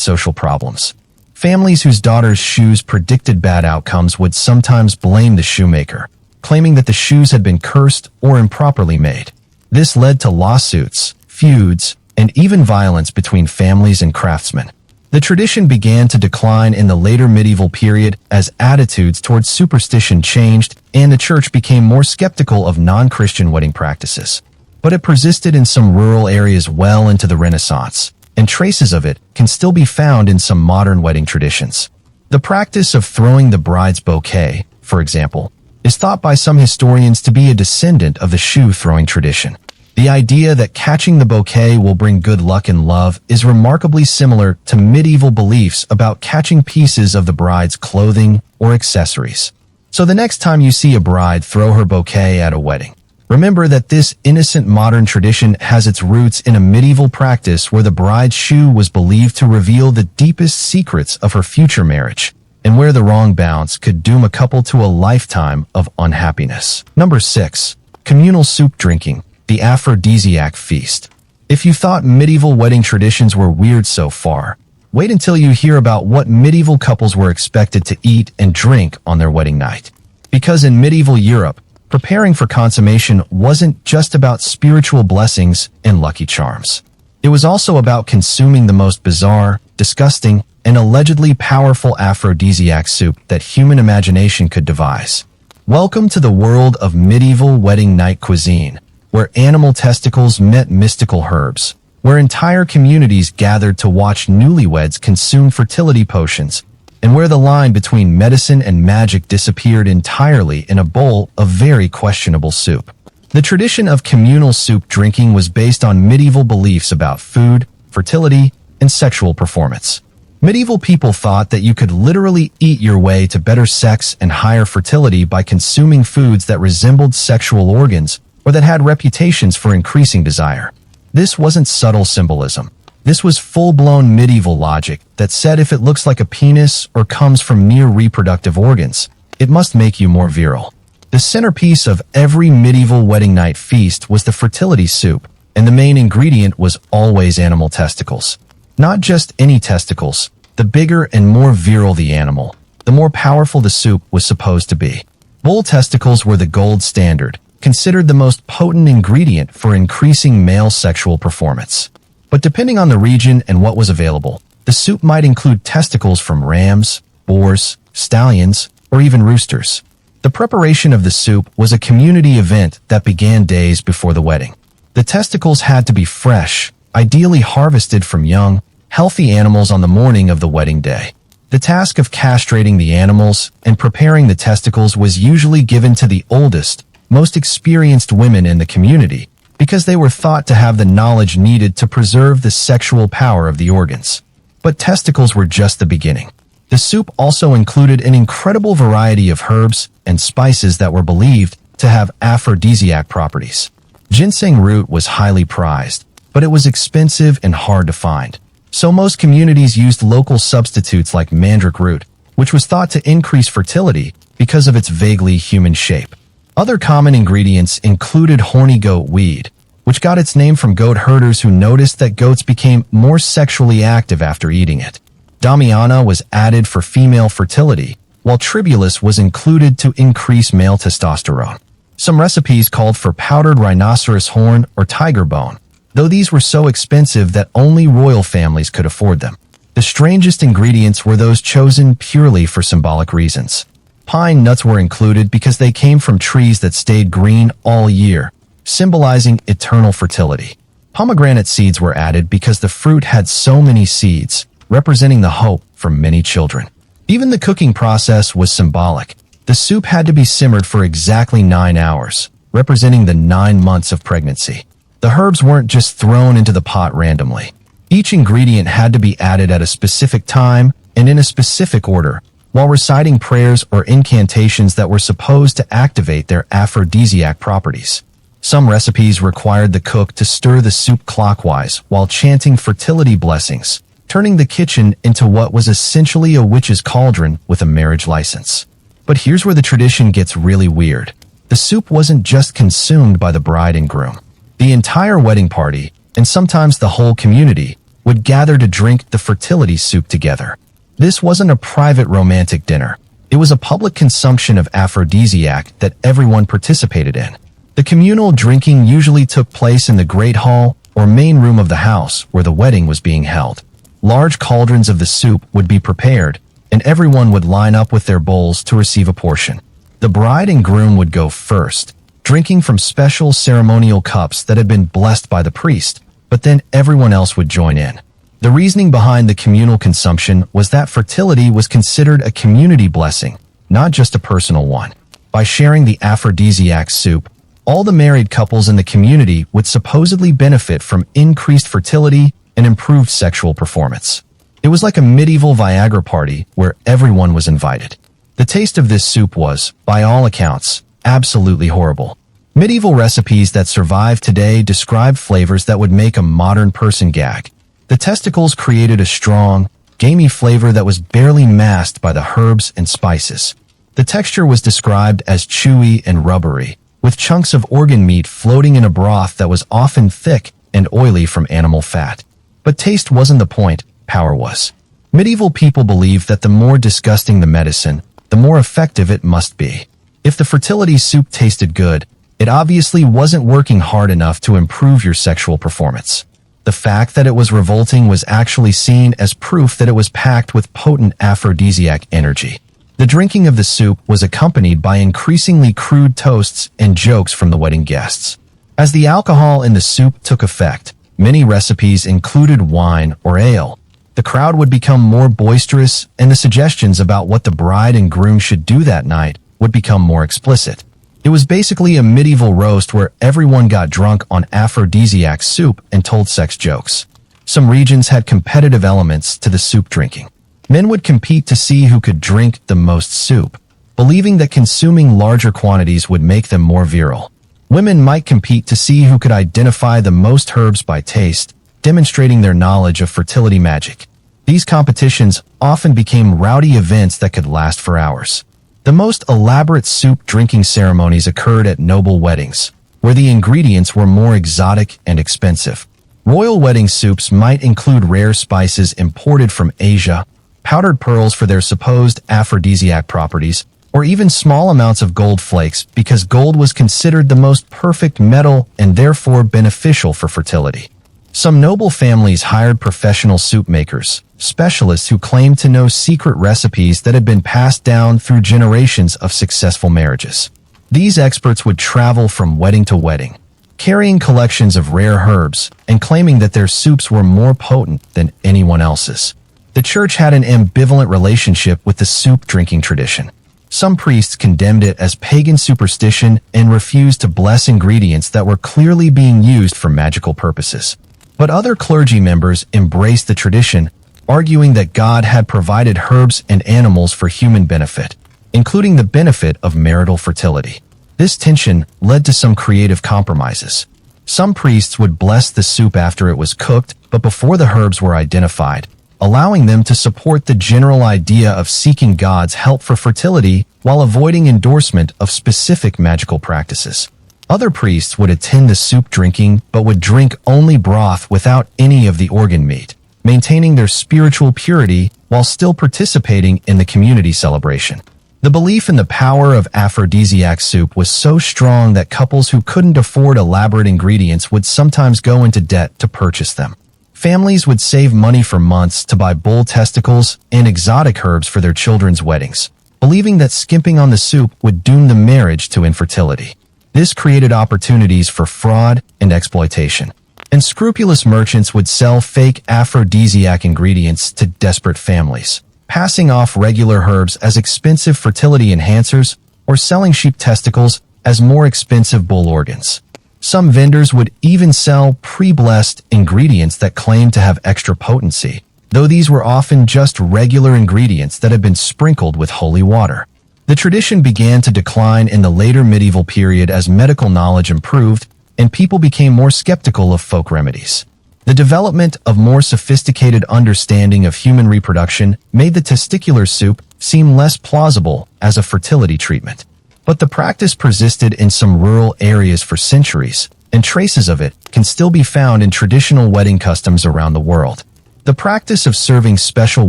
social problems. Families whose daughters' shoes predicted bad outcomes would sometimes blame the shoemaker, claiming that the shoes had been cursed or improperly made. This led to lawsuits, feuds, and even violence between families and craftsmen. The tradition began to decline in the later medieval period as attitudes towards superstition changed and the church became more skeptical of non-Christian wedding practices. But it persisted in some rural areas well into the Renaissance, and traces of it can still be found in some modern wedding traditions. The practice of throwing the bride's bouquet, for example, is thought by some historians to be a descendant of the shoe-throwing tradition. The idea that catching the bouquet will bring good luck and love is remarkably similar to medieval beliefs about catching pieces of the bride's clothing or accessories. So the next time you see a bride throw her bouquet at a wedding, remember that this innocent modern tradition has its roots in a medieval practice where the bride's shoe was believed to reveal the deepest secrets of her future marriage, and where the wrong bounce could doom a couple to a lifetime of unhappiness. Number 6. Communal soup drinking. The aphrodisiac feast. If you thought medieval wedding traditions were weird so far, wait until you hear about what medieval couples were expected to eat and drink on their wedding night. Because in medieval Europe, preparing for consummation wasn't just about spiritual blessings and lucky charms. It was also about consuming the most bizarre, disgusting, and allegedly powerful aphrodisiac soup that human imagination could devise. Welcome to the world of medieval wedding night cuisine, where animal testicles met mystical herbs, where entire communities gathered to watch newlyweds consume fertility potions, and where the line between medicine and magic disappeared entirely in a bowl of very questionable soup. The tradition of communal soup drinking was based on medieval beliefs about food, fertility, and sexual performance. Medieval people thought that you could literally eat your way to better sex and higher fertility by consuming foods that resembled sexual organs or that had reputations for increasing desire. This wasn't subtle symbolism. This was full-blown medieval logic that said if it looks like a penis or comes from near reproductive organs, it must make you more virile. The centerpiece of every medieval wedding night feast was the fertility soup, and the main ingredient was always animal testicles. Not just any testicles. The bigger and more virile the animal, the more powerful the soup was supposed to be. Bull testicles were the gold standard, considered the most potent ingredient for increasing male sexual performance. But depending on the region and what was available, the soup might include testicles from rams, boars, stallions, or even roosters. The preparation of the soup was a community event that began days before the wedding. The testicles had to be fresh, ideally harvested from young, healthy animals on the morning of the wedding day. The task of castrating the animals and preparing the testicles was usually given to the oldest, most experienced women in the community, because they were thought to have the knowledge needed to preserve the sexual power of the organs. But testicles were just the beginning. The soup also included an incredible variety of herbs and spices that were believed to have aphrodisiac properties. Ginseng root was highly prized, but it was expensive and hard to find. So most communities used local substitutes like mandrake root, which was thought to increase fertility because of its vaguely human shape. Other common ingredients included horny goat weed, which got its name from goat herders who noticed that goats became more sexually active after eating it. Damiana was added for female fertility, while tribulus was included to increase male testosterone. Some recipes called for powdered rhinoceros horn or tiger bone, though these were so expensive that only royal families could afford them. The strangest ingredients were those chosen purely for symbolic reasons. Pine nuts were included because they came from trees that stayed green all year, symbolizing eternal fertility. Pomegranate seeds were added because the fruit had so many seeds, representing the hope for many children. Even the cooking process was symbolic. The soup had to be simmered for exactly 9 hours, representing the 9 months of pregnancy. The herbs weren't just thrown into the pot randomly. Each ingredient had to be added at a specific time and in a specific order, while reciting prayers or incantations that were supposed to activate their aphrodisiac properties. Some recipes required the cook to stir the soup clockwise while chanting fertility blessings, turning the kitchen into what was essentially a witch's cauldron with a marriage license. But here's where the tradition gets really weird. The soup wasn't just consumed by the bride and groom. The entire wedding party, and sometimes the whole community, would gather to drink the fertility soup together. This wasn't a private romantic dinner. It was a public consumption of aphrodisiac that everyone participated in. The communal drinking usually took place in the great hall or main room of the house where the wedding was being held. Large cauldrons of the soup would be prepared, and everyone would line up with their bowls to receive a portion. The bride and groom would go first, drinking from special ceremonial cups that had been blessed by the priest, but then everyone else would join in. The reasoning behind the communal consumption was that fertility was considered a community blessing, not just a personal one. By sharing the aphrodisiac soup, all the married couples in the community would supposedly benefit from increased fertility and improved sexual performance. It was like a medieval Viagra party where everyone was invited. The taste of this soup was, by all accounts, absolutely horrible. Medieval recipes that survive today describe flavors that would make a modern person gag. The testicles created a strong, gamey flavor that was barely masked by the herbs and spices. The texture was described as chewy and rubbery, with chunks of organ meat floating in a broth that was often thick and oily from animal fat. But taste wasn't the point, power was. Medieval people believed that the more disgusting the medicine, the more effective it must be. If the fertility soup tasted good, it obviously wasn't working hard enough to improve your sexual performance. The fact that it was revolting was actually seen as proof that it was packed with potent aphrodisiac energy. The drinking of the soup was accompanied by increasingly crude toasts and jokes from the wedding guests. As the alcohol in the soup took effect, many recipes included wine or ale. The crowd would become more boisterous, and the suggestions about what the bride and groom should do that night would become more explicit. It was basically a medieval roast where everyone got drunk on aphrodisiac soup and told sex jokes. Some regions had competitive elements to the soup drinking. Men would compete to see who could drink the most soup, believing that consuming larger quantities would make them more virile. Women might compete to see who could identify the most herbs by taste, demonstrating their knowledge of fertility magic. These competitions often became rowdy events that could last for hours. The most elaborate soup drinking ceremonies occurred at noble weddings, where the ingredients were more exotic and expensive. Royal wedding soups might include rare spices imported from Asia, powdered pearls for their supposed aphrodisiac properties, or even small amounts of gold flakes because gold was considered the most perfect metal and therefore beneficial for fertility. Some noble families hired professional soup makers, specialists who claimed to know secret recipes that had been passed down through generations of successful marriages. These experts would travel from wedding to wedding, carrying collections of rare herbs and claiming that their soups were more potent than anyone else's. The church had an ambivalent relationship with the soup drinking tradition. Some priests condemned it as pagan superstition and refused to bless ingredients that were clearly being used for magical purposes. But other clergy members embraced the tradition, arguing that God had provided herbs and animals for human benefit, including the benefit of marital fertility. This tension led to some creative compromises. Some priests would bless the soup after it was cooked, but before the herbs were identified, allowing them to support the general idea of seeking God's help for fertility while avoiding endorsement of specific magical practices. Other priests would attend the soup drinking but would drink only broth without any of the organ meat, maintaining their spiritual purity while still participating in the community celebration. The belief in the power of aphrodisiac soup was so strong that couples who couldn't afford elaborate ingredients would sometimes go into debt to purchase them. Families would save money for months to buy bull testicles and exotic herbs for their children's weddings, believing that skimping on the soup would doom the marriage to infertility. This created opportunities for fraud and exploitation. Unscrupulous merchants would sell fake aphrodisiac ingredients to desperate families, passing off regular herbs as expensive fertility enhancers or selling sheep testicles as more expensive bull organs. Some vendors would even sell pre-blessed ingredients that claimed to have extra potency, though these were often just regular ingredients that had been sprinkled with holy water. The tradition began to decline in the later medieval period as medical knowledge improved and people became more skeptical of folk remedies. The development of more sophisticated understanding of human reproduction made the testicular soup seem less plausible as a fertility treatment. But the practice persisted in some rural areas for centuries, and traces of it can still be found in traditional wedding customs around the world. The practice of serving special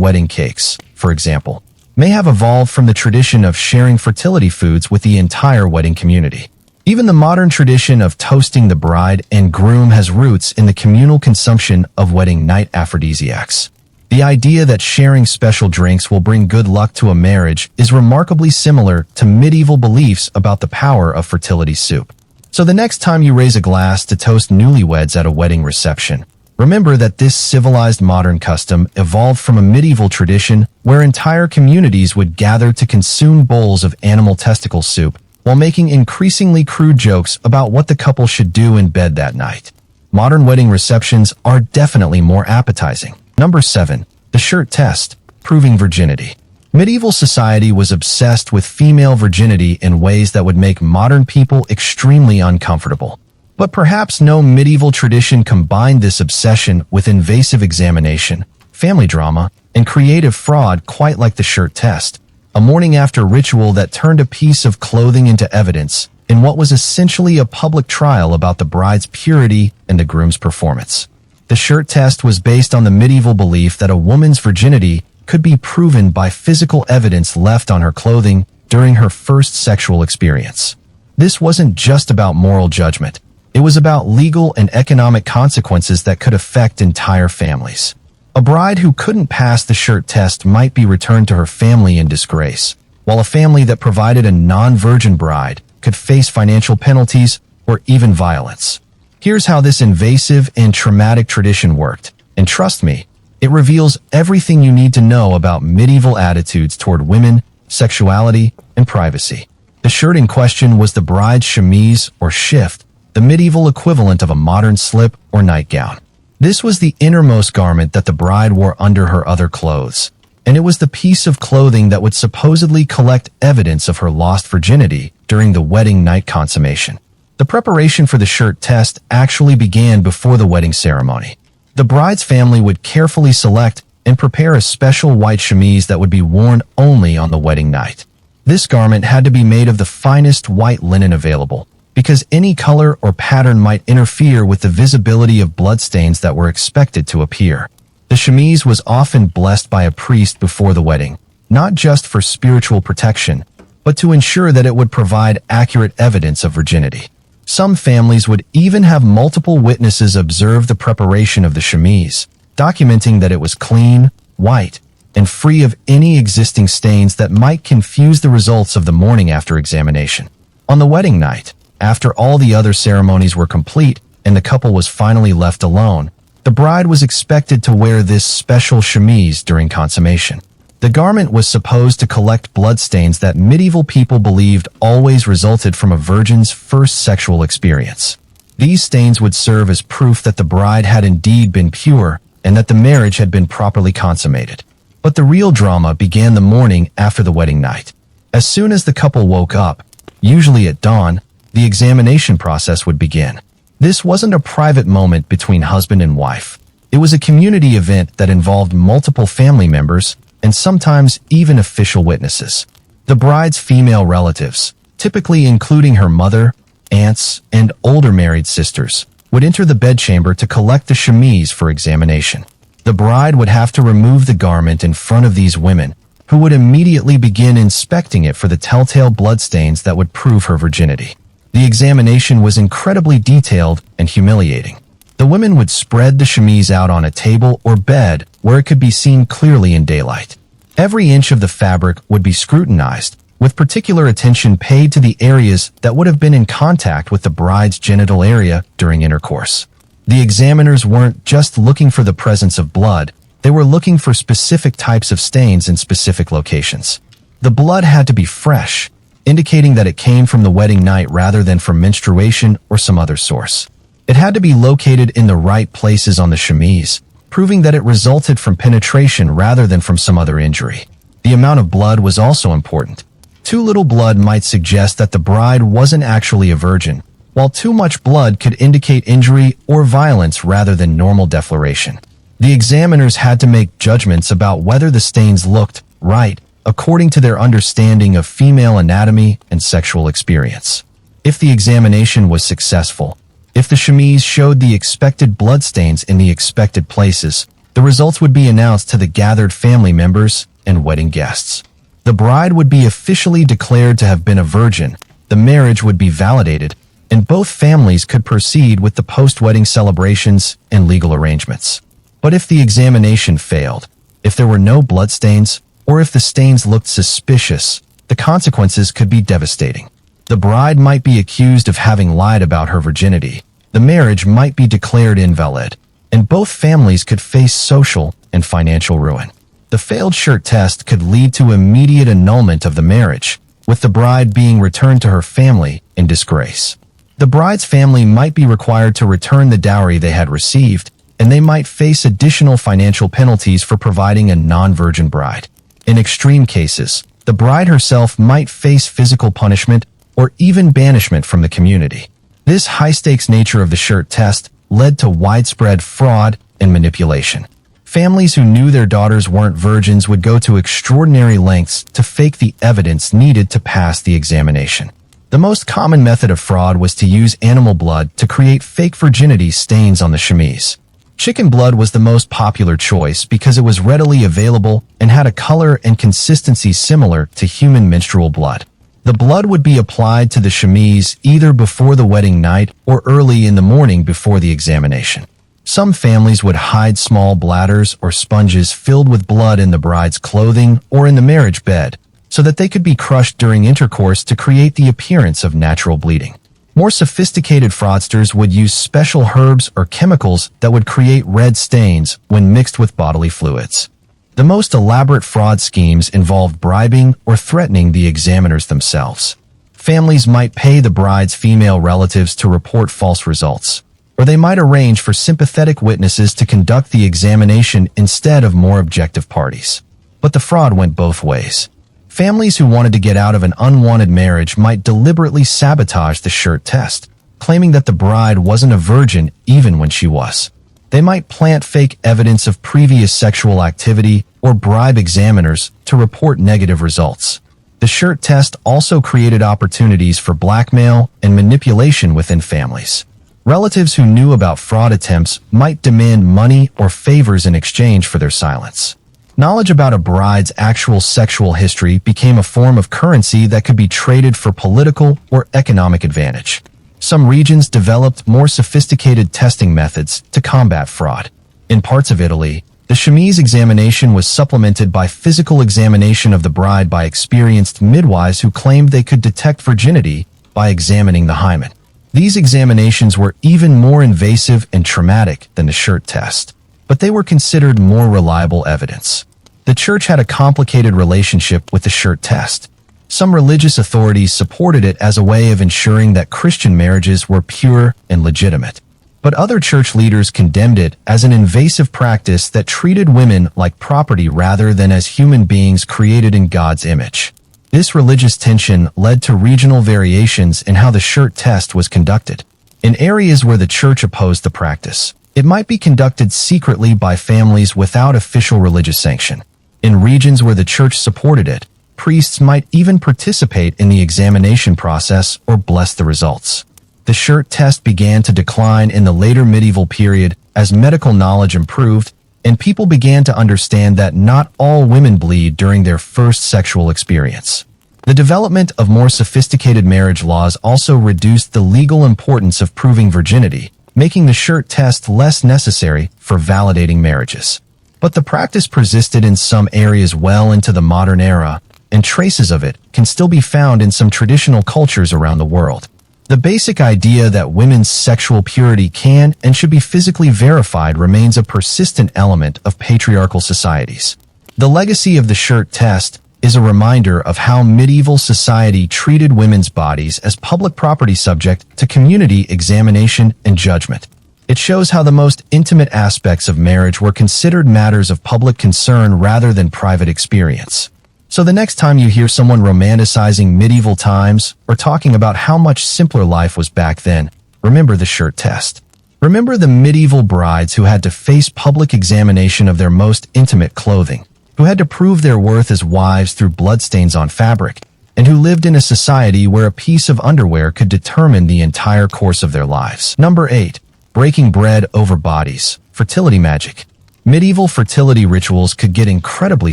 wedding cakes, for example, may have evolved from the tradition of sharing fertility foods with the entire wedding community. Even the modern tradition of toasting the bride and groom has roots in the communal consumption of wedding night aphrodisiacs. The idea that sharing special drinks will bring good luck to a marriage is remarkably similar to medieval beliefs about the power of fertility soup. So the next time you raise a glass to toast newlyweds at a wedding reception, remember that this civilized modern custom evolved from a medieval tradition where entire communities would gather to consume bowls of animal testicle soup while making increasingly crude jokes about what the couple should do in bed that night. Modern wedding receptions are definitely more appetizing. Number 7. The shirt test, proving virginity. Medieval society was obsessed with female virginity in ways that would make modern people extremely uncomfortable. But perhaps no medieval tradition combined this obsession with invasive examination, family drama, and creative fraud quite like the shirt test, a morning-after ritual that turned a piece of clothing into evidence in what was essentially a public trial about the bride's purity and the groom's performance. The shirt test was based on the medieval belief that a woman's virginity could be proven by physical evidence left on her clothing during her first sexual experience. This wasn't just about moral judgment. It was about legal and economic consequences that could affect entire families. A bride who couldn't pass the shirt test might be returned to her family in disgrace, while a family that provided a non-virgin bride could face financial penalties or even violence. Here's how this invasive and traumatic tradition worked, and trust me, it reveals everything you need to know about medieval attitudes toward women, sexuality, and privacy. The shirt in question was the bride's chemise or shift, the medieval equivalent of a modern slip or nightgown. This was the innermost garment that the bride wore under her other clothes, and it was the piece of clothing that would supposedly collect evidence of her lost virginity during the wedding night consummation. The preparation for the shirt test actually began before the wedding ceremony. The bride's family would carefully select and prepare a special white chemise that would be worn only on the wedding night. This garment had to be made of the finest white linen available, because any color or pattern might interfere with the visibility of bloodstains that were expected to appear. The chemise was often blessed by a priest before the wedding, not just for spiritual protection, but to ensure that it would provide accurate evidence of virginity. Some families would even have multiple witnesses observe the preparation of the chemise, documenting that it was clean, white, and free of any existing stains that might confuse the results of the morning after examination. On the wedding night, after all the other ceremonies were complete and the couple was finally left alone, the bride was expected to wear this special chemise during consummation. The garment was supposed to collect bloodstains that medieval people believed always resulted from a virgin's first sexual experience. These stains would serve as proof that the bride had indeed been pure and that the marriage had been properly consummated. But the real drama began the morning after the wedding night. As soon as the couple woke up, usually at dawn, the examination process would begin. This wasn't a private moment between husband and wife. It was a community event that involved multiple family members and sometimes even official witnesses. The bride's female relatives, typically including her mother, aunts, and older married sisters, would enter the bedchamber to collect the chemise for examination. The bride would have to remove the garment in front of these women, who would immediately begin inspecting it for the telltale bloodstains that would prove her virginity. The examination was incredibly detailed and humiliating. The women would spread the chemise out on a table or bed where it could be seen clearly in daylight. Every inch of the fabric would be scrutinized, with particular attention paid to the areas that would have been in contact with the bride's genital area during intercourse. The examiners weren't just looking for the presence of blood, they were looking for specific types of stains in specific locations. The blood had to be fresh, indicating that it came from the wedding night rather than from menstruation or some other source. It had to be located in the right places on the chemise, proving that it resulted from penetration rather than from some other injury. The amount of blood was also important. Too little blood might suggest that the bride wasn't actually a virgin, while too much blood could indicate injury or violence rather than normal defloration. The examiners had to make judgments about whether the stains looked right according to their understanding of female anatomy and sexual experience. If the examination was successful, if the chemise showed the expected bloodstains in the expected places, the results would be announced to the gathered family members and wedding guests. The bride would be officially declared to have been a virgin, the marriage would be validated, and both families could proceed with the post-wedding celebrations and legal arrangements. But if the examination failed, if there were no bloodstains, or if the stains looked suspicious, the consequences could be devastating. The bride might be accused of having lied about her virginity, the marriage might be declared invalid, and both families could face social and financial ruin. The failed shirt test could lead to immediate annulment of the marriage, with the bride being returned to her family in disgrace. The bride's family might be required to return the dowry they had received, and they might face additional financial penalties for providing a non-virgin bride. In extreme cases, the bride herself might face physical punishment or even banishment from the community. This high-stakes nature of the shirt test led to widespread fraud and manipulation. Families who knew their daughters weren't virgins would go to extraordinary lengths to fake the evidence needed to pass the examination. The most common method of fraud was to use animal blood to create fake virginity stains on the chemise. Chicken blood was the most popular choice because it was readily available and had a color and consistency similar to human menstrual blood. The blood would be applied to the chemise either before the wedding night or early in the morning before the examination. Some families would hide small bladders or sponges filled with blood in the bride's clothing or in the marriage bed so that they could be crushed during intercourse to create the appearance of natural bleeding. More sophisticated fraudsters would use special herbs or chemicals that would create red stains when mixed with bodily fluids. The most elaborate fraud schemes involved bribing or threatening the examiners themselves. Families might pay the bride's female relatives to report false results, or they might arrange for sympathetic witnesses to conduct the examination instead of more objective parties. But the fraud went both ways. Families who wanted to get out of an unwanted marriage might deliberately sabotage the shirt test, claiming that the bride wasn't a virgin even when she was. They might plant fake evidence of previous sexual activity or bribe examiners to report negative results. The shirt test also created opportunities for blackmail and manipulation within families. Relatives who knew about fraud attempts might demand money or favors in exchange for their silence. Knowledge about a bride's actual sexual history became a form of currency that could be traded for political or economic advantage. Some regions developed more sophisticated testing methods to combat fraud. In parts of Italy, the chemise examination was supplemented by physical examination of the bride by experienced midwives who claimed they could detect virginity by examining the hymen. These examinations were even more invasive and traumatic than the shirt test, but they were considered more reliable evidence. The church had a complicated relationship with the shirt test. Some religious authorities supported it as a way of ensuring that Christian marriages were pure and legitimate. But other church leaders condemned it as an invasive practice that treated women like property rather than as human beings created in God's image. This religious tension led to regional variations in how the shirt test was conducted. In areas where the church opposed the practice, it might be conducted secretly by families without official religious sanction. In regions where the church supported it, priests might even participate in the examination process or bless the results. The shirt test began to decline in the later medieval period as medical knowledge improved and people began to understand that not all women bleed during their first sexual experience. The development of more sophisticated marriage laws also reduced the legal importance of proving virginity, making the shirt test less necessary for validating marriages. But the practice persisted in some areas well into the modern era, and traces of it can still be found in some traditional cultures around the world. The basic idea that women's sexual purity can and should be physically verified remains a persistent element of patriarchal societies. The legacy of the shirt test is a reminder of how medieval society treated women's bodies as public property subject to community examination and judgment. It shows how the most intimate aspects of marriage were considered matters of public concern rather than private experience. So the next time you hear someone romanticizing medieval times or talking about how much simpler life was back then, remember the shirt test. Remember the medieval brides who had to face public examination of their most intimate clothing, who had to prove their worth as wives through bloodstains on fabric, and who lived in a society where a piece of underwear could determine the entire course of their lives. Number 8. Breaking bread over bodies. Fertility magic. Medieval fertility rituals could get incredibly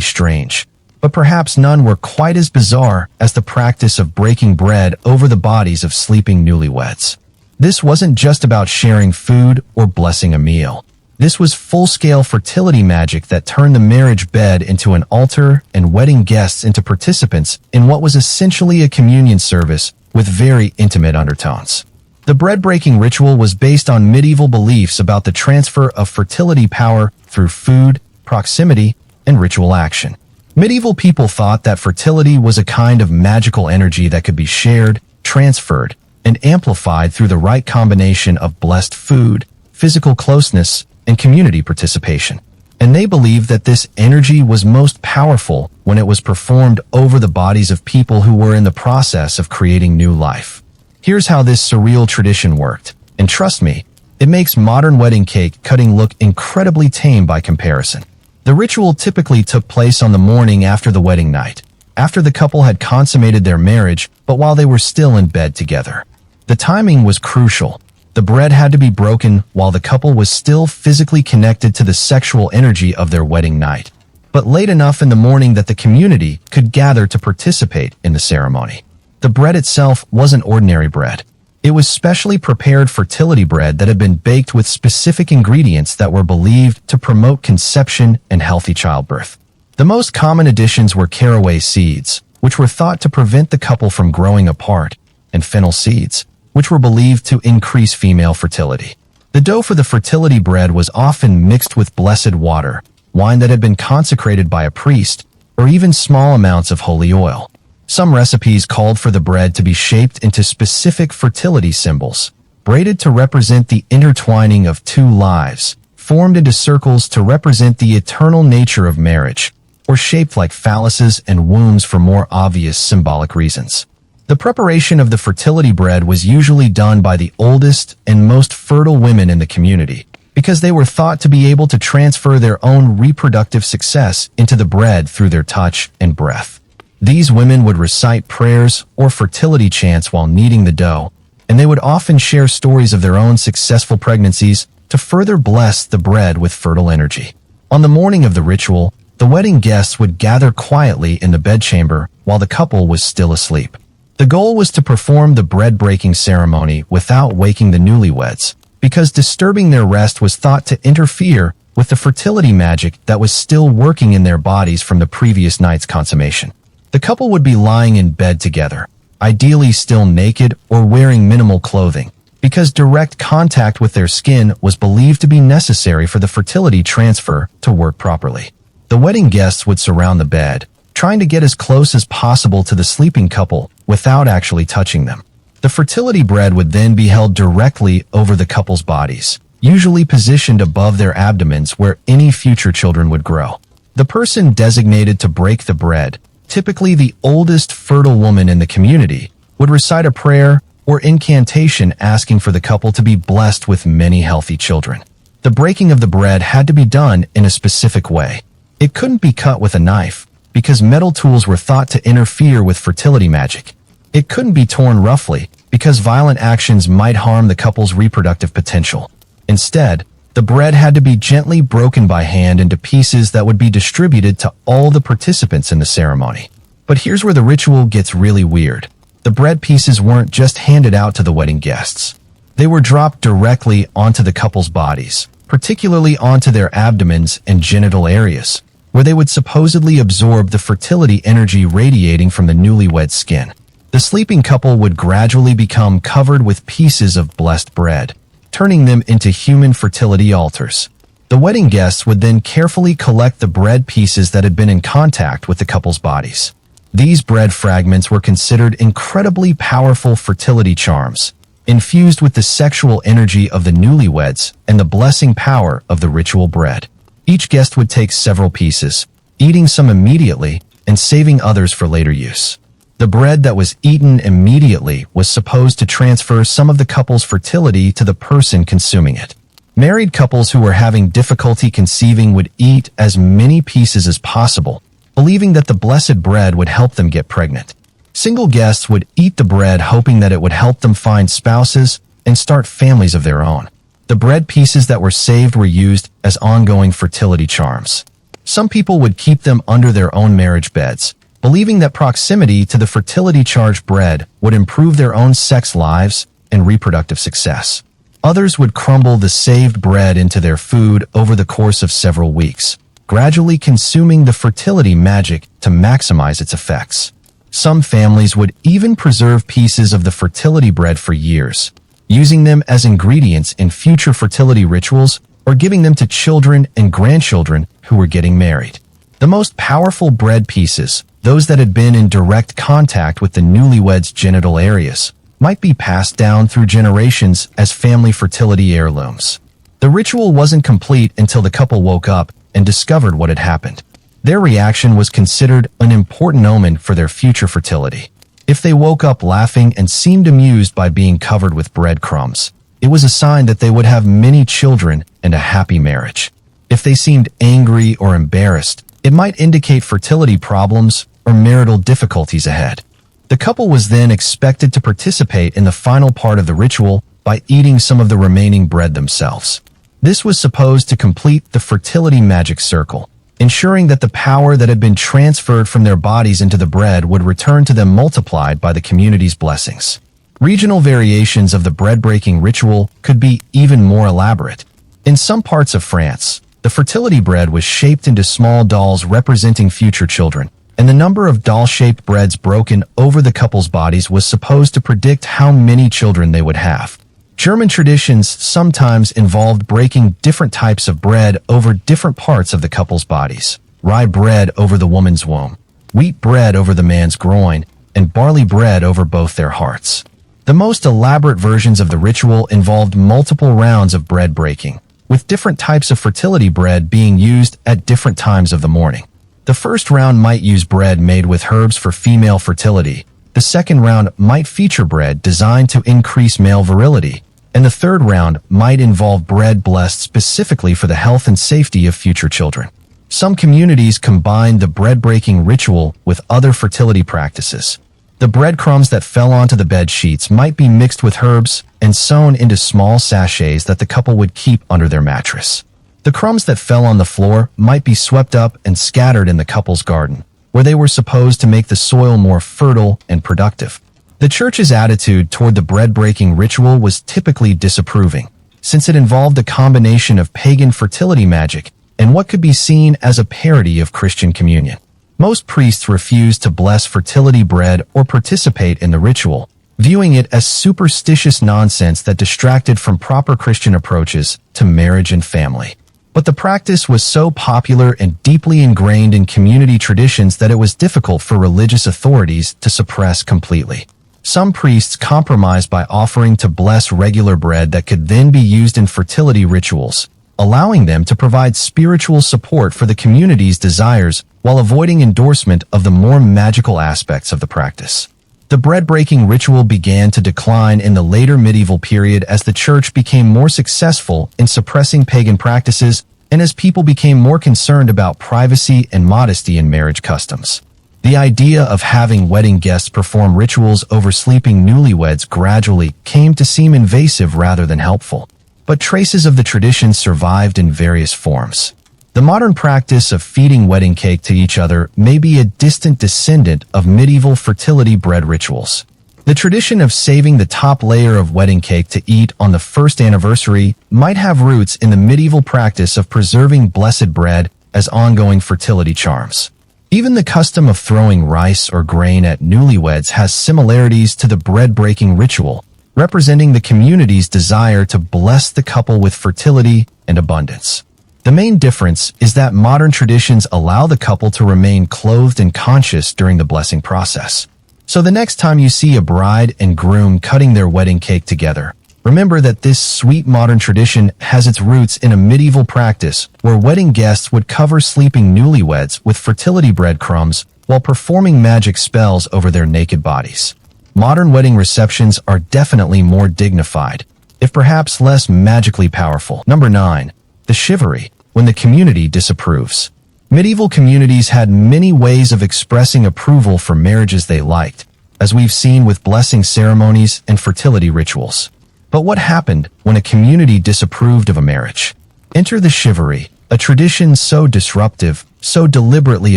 strange, but perhaps none were quite as bizarre as the practice of breaking bread over the bodies of sleeping newlyweds. This wasn't just about sharing food or blessing a meal. This was full-scale fertility magic that turned the marriage bed into an altar and wedding guests into participants in what was essentially a communion service with very intimate undertones. The bread-breaking ritual was based on medieval beliefs about the transfer of fertility power through food, proximity, and ritual action. Medieval people thought that fertility was a kind of magical energy that could be shared, transferred, and amplified through the right combination of blessed food, physical closeness, and community participation. And they believed that this energy was most powerful when it was performed over the bodies of people who were in the process of creating new life. Here's how this surreal tradition worked, and trust me, it makes modern wedding cake cutting look incredibly tame by comparison. The ritual typically took place on the morning after the wedding night, after the couple had consummated their marriage, but while they were still in bed together. The timing was crucial. The bread had to be broken while the couple was still physically connected to the sexual energy of their wedding night, but late enough in the morning that the community could gather to participate in the ceremony. The bread itself wasn't ordinary bread. It was specially prepared fertility bread that had been baked with specific ingredients that were believed to promote conception and healthy childbirth. The most common additions were caraway seeds, which were thought to prevent the couple from growing apart, and fennel seeds, which were believed to increase female fertility. The dough for the fertility bread was often mixed with blessed water, wine that had been consecrated by a priest, or even small amounts of holy oil. Some recipes called for the bread to be shaped into specific fertility symbols, braided to represent the intertwining of two lives, formed into circles to represent the eternal nature of marriage, or shaped like phalluses and wombs for more obvious symbolic reasons. The preparation of the fertility bread was usually done by the oldest and most fertile women in the community, because they were thought to be able to transfer their own reproductive success into the bread through their touch and breath. These women would recite prayers or fertility chants while kneading the dough, and they would often share stories of their own successful pregnancies to further bless the bread with fertile energy. On the morning of the ritual, the wedding guests would gather quietly in the bedchamber while the couple was still asleep. The goal was to perform the bread-breaking ceremony without waking the newlyweds, because disturbing their rest was thought to interfere with the fertility magic that was still working in their bodies from the previous night's consummation. The couple would be lying in bed together, ideally still naked or wearing minimal clothing, because direct contact with their skin was believed to be necessary for the fertility transfer to work properly. The wedding guests would surround the bed, trying to get as close as possible to the sleeping couple without actually touching them. The fertility bread would then be held directly over the couple's bodies, usually positioned above their abdomens where any future children would grow. The person designated to break the bread, typically the oldest fertile woman in the community, would recite a prayer or incantation asking for the couple to be blessed with many healthy children. The breaking of the bread had to be done in a specific way. It couldn't be cut with a knife, because metal tools were thought to interfere with fertility magic. It couldn't be torn roughly, because violent actions might harm the couple's reproductive potential. Instead, the bread had to be gently broken by hand into pieces that would be distributed to all the participants in the ceremony. But here's where the ritual gets really weird. The bread pieces weren't just handed out to the wedding guests. They were dropped directly onto the couple's bodies, particularly onto their abdomens and genital areas, where they would supposedly absorb the fertility energy radiating from the newlywed skin. The sleeping couple would gradually become covered with pieces of blessed bread, turning them into human fertility altars. The wedding guests would then carefully collect the bread pieces that had been in contact with the couple's bodies. These bread fragments were considered incredibly powerful fertility charms, infused with the sexual energy of the newlyweds and the blessing power of the ritual bread. Each guest would take several pieces, eating some immediately, and saving others for later use. The bread that was eaten immediately was supposed to transfer some of the couple's fertility to the person consuming it. Married couples who were having difficulty conceiving would eat as many pieces as possible, believing that the blessed bread would help them get pregnant. Single guests would eat the bread hoping that it would help them find spouses and start families of their own. The bread pieces that were saved were used as ongoing fertility charms. Some people would keep them under their own marriage beds, believing that proximity to the fertility-charged bread would improve their own sex lives and reproductive success. Others would crumble the saved bread into their food over the course of several weeks, gradually consuming the fertility magic to maximize its effects. Some families would even preserve pieces of the fertility bread for years, using them as ingredients in future fertility rituals or giving them to children and grandchildren who were getting married. The most powerful bread pieces, those that had been in direct contact with the newlyweds' genital areas, might be passed down through generations as family fertility heirlooms. The ritual wasn't complete until the couple woke up and discovered what had happened. Their reaction was considered an important omen for their future fertility. If they woke up laughing and seemed amused by being covered with breadcrumbs, it was a sign that they would have many children and a happy marriage. If they seemed angry or embarrassed, it might indicate fertility problems or marital difficulties ahead. The couple was then expected to participate in the final part of the ritual by eating some of the remaining bread themselves. This was supposed to complete the fertility magic circle, ensuring that the power that had been transferred from their bodies into the bread would return to them multiplied by the community's blessings. Regional variations of the bread-breaking ritual could be even more elaborate. In some parts of France, the fertility bread was shaped into small dolls representing future children, and the number of doll-shaped breads broken over the couple's bodies was supposed to predict how many children they would have. German traditions sometimes involved breaking different types of bread over different parts of the couple's bodies. Rye bread over the woman's womb, wheat bread over the man's groin, and barley bread over both their hearts. The most elaborate versions of the ritual involved multiple rounds of bread breaking, with different types of fertility bread being used at different times of the morning. The first round might use bread made with herbs for female fertility. The second round might feature bread designed to increase male virility, and the third round might involve bread blessed specifically for the health and safety of future children. Some communities combined the bread-breaking ritual with other fertility practices. The breadcrumbs that fell onto the bed sheets might be mixed with herbs and sewn into small sachets that the couple would keep under their mattress. The crumbs that fell on the floor might be swept up and scattered in the couple's garden, where they were supposed to make the soil more fertile and productive. The church's attitude toward the bread-breaking ritual was typically disapproving, since it involved a combination of pagan fertility magic and what could be seen as a parody of Christian communion. Most priests refused to bless fertility bread or participate in the ritual, viewing it as superstitious nonsense that distracted from proper Christian approaches to marriage and family. But the practice was so popular and deeply ingrained in community traditions that it was difficult for religious authorities to suppress completely. Some priests compromised by offering to bless regular bread that could then be used in fertility rituals, allowing them to provide spiritual support for the community's desires while avoiding endorsement of the more magical aspects of the practice. The bread-breaking ritual began to decline in the later medieval period as the church became more successful in suppressing pagan practices and as people became more concerned about privacy and modesty in marriage customs. The idea of having wedding guests perform rituals over sleeping newlyweds gradually came to seem invasive rather than helpful, but traces of the tradition survived in various forms. The modern practice of feeding wedding cake to each other may be a distant descendant of medieval fertility bread rituals. The tradition of saving the top layer of wedding cake to eat on the first anniversary might have roots in the medieval practice of preserving blessed bread as ongoing fertility charms. Even the custom of throwing rice or grain at newlyweds has similarities to the bread-breaking ritual, representing the community's desire to bless the couple with fertility and abundance. The main difference is that modern traditions allow the couple to remain clothed and conscious during the blessing process. So the next time you see a bride and groom cutting their wedding cake together, remember that this sweet modern tradition has its roots in a medieval practice where wedding guests would cover sleeping newlyweds with fertility breadcrumbs while performing magic spells over their naked bodies. Modern wedding receptions are definitely more dignified, if perhaps less magically powerful. Number 9. The chivalry, when the community disapproves. Medieval communities had many ways of expressing approval for marriages they liked, as we've seen with blessing ceremonies and fertility rituals. But what happened when a community disapproved of a marriage? Enter the chivalry, a tradition so disruptive, so deliberately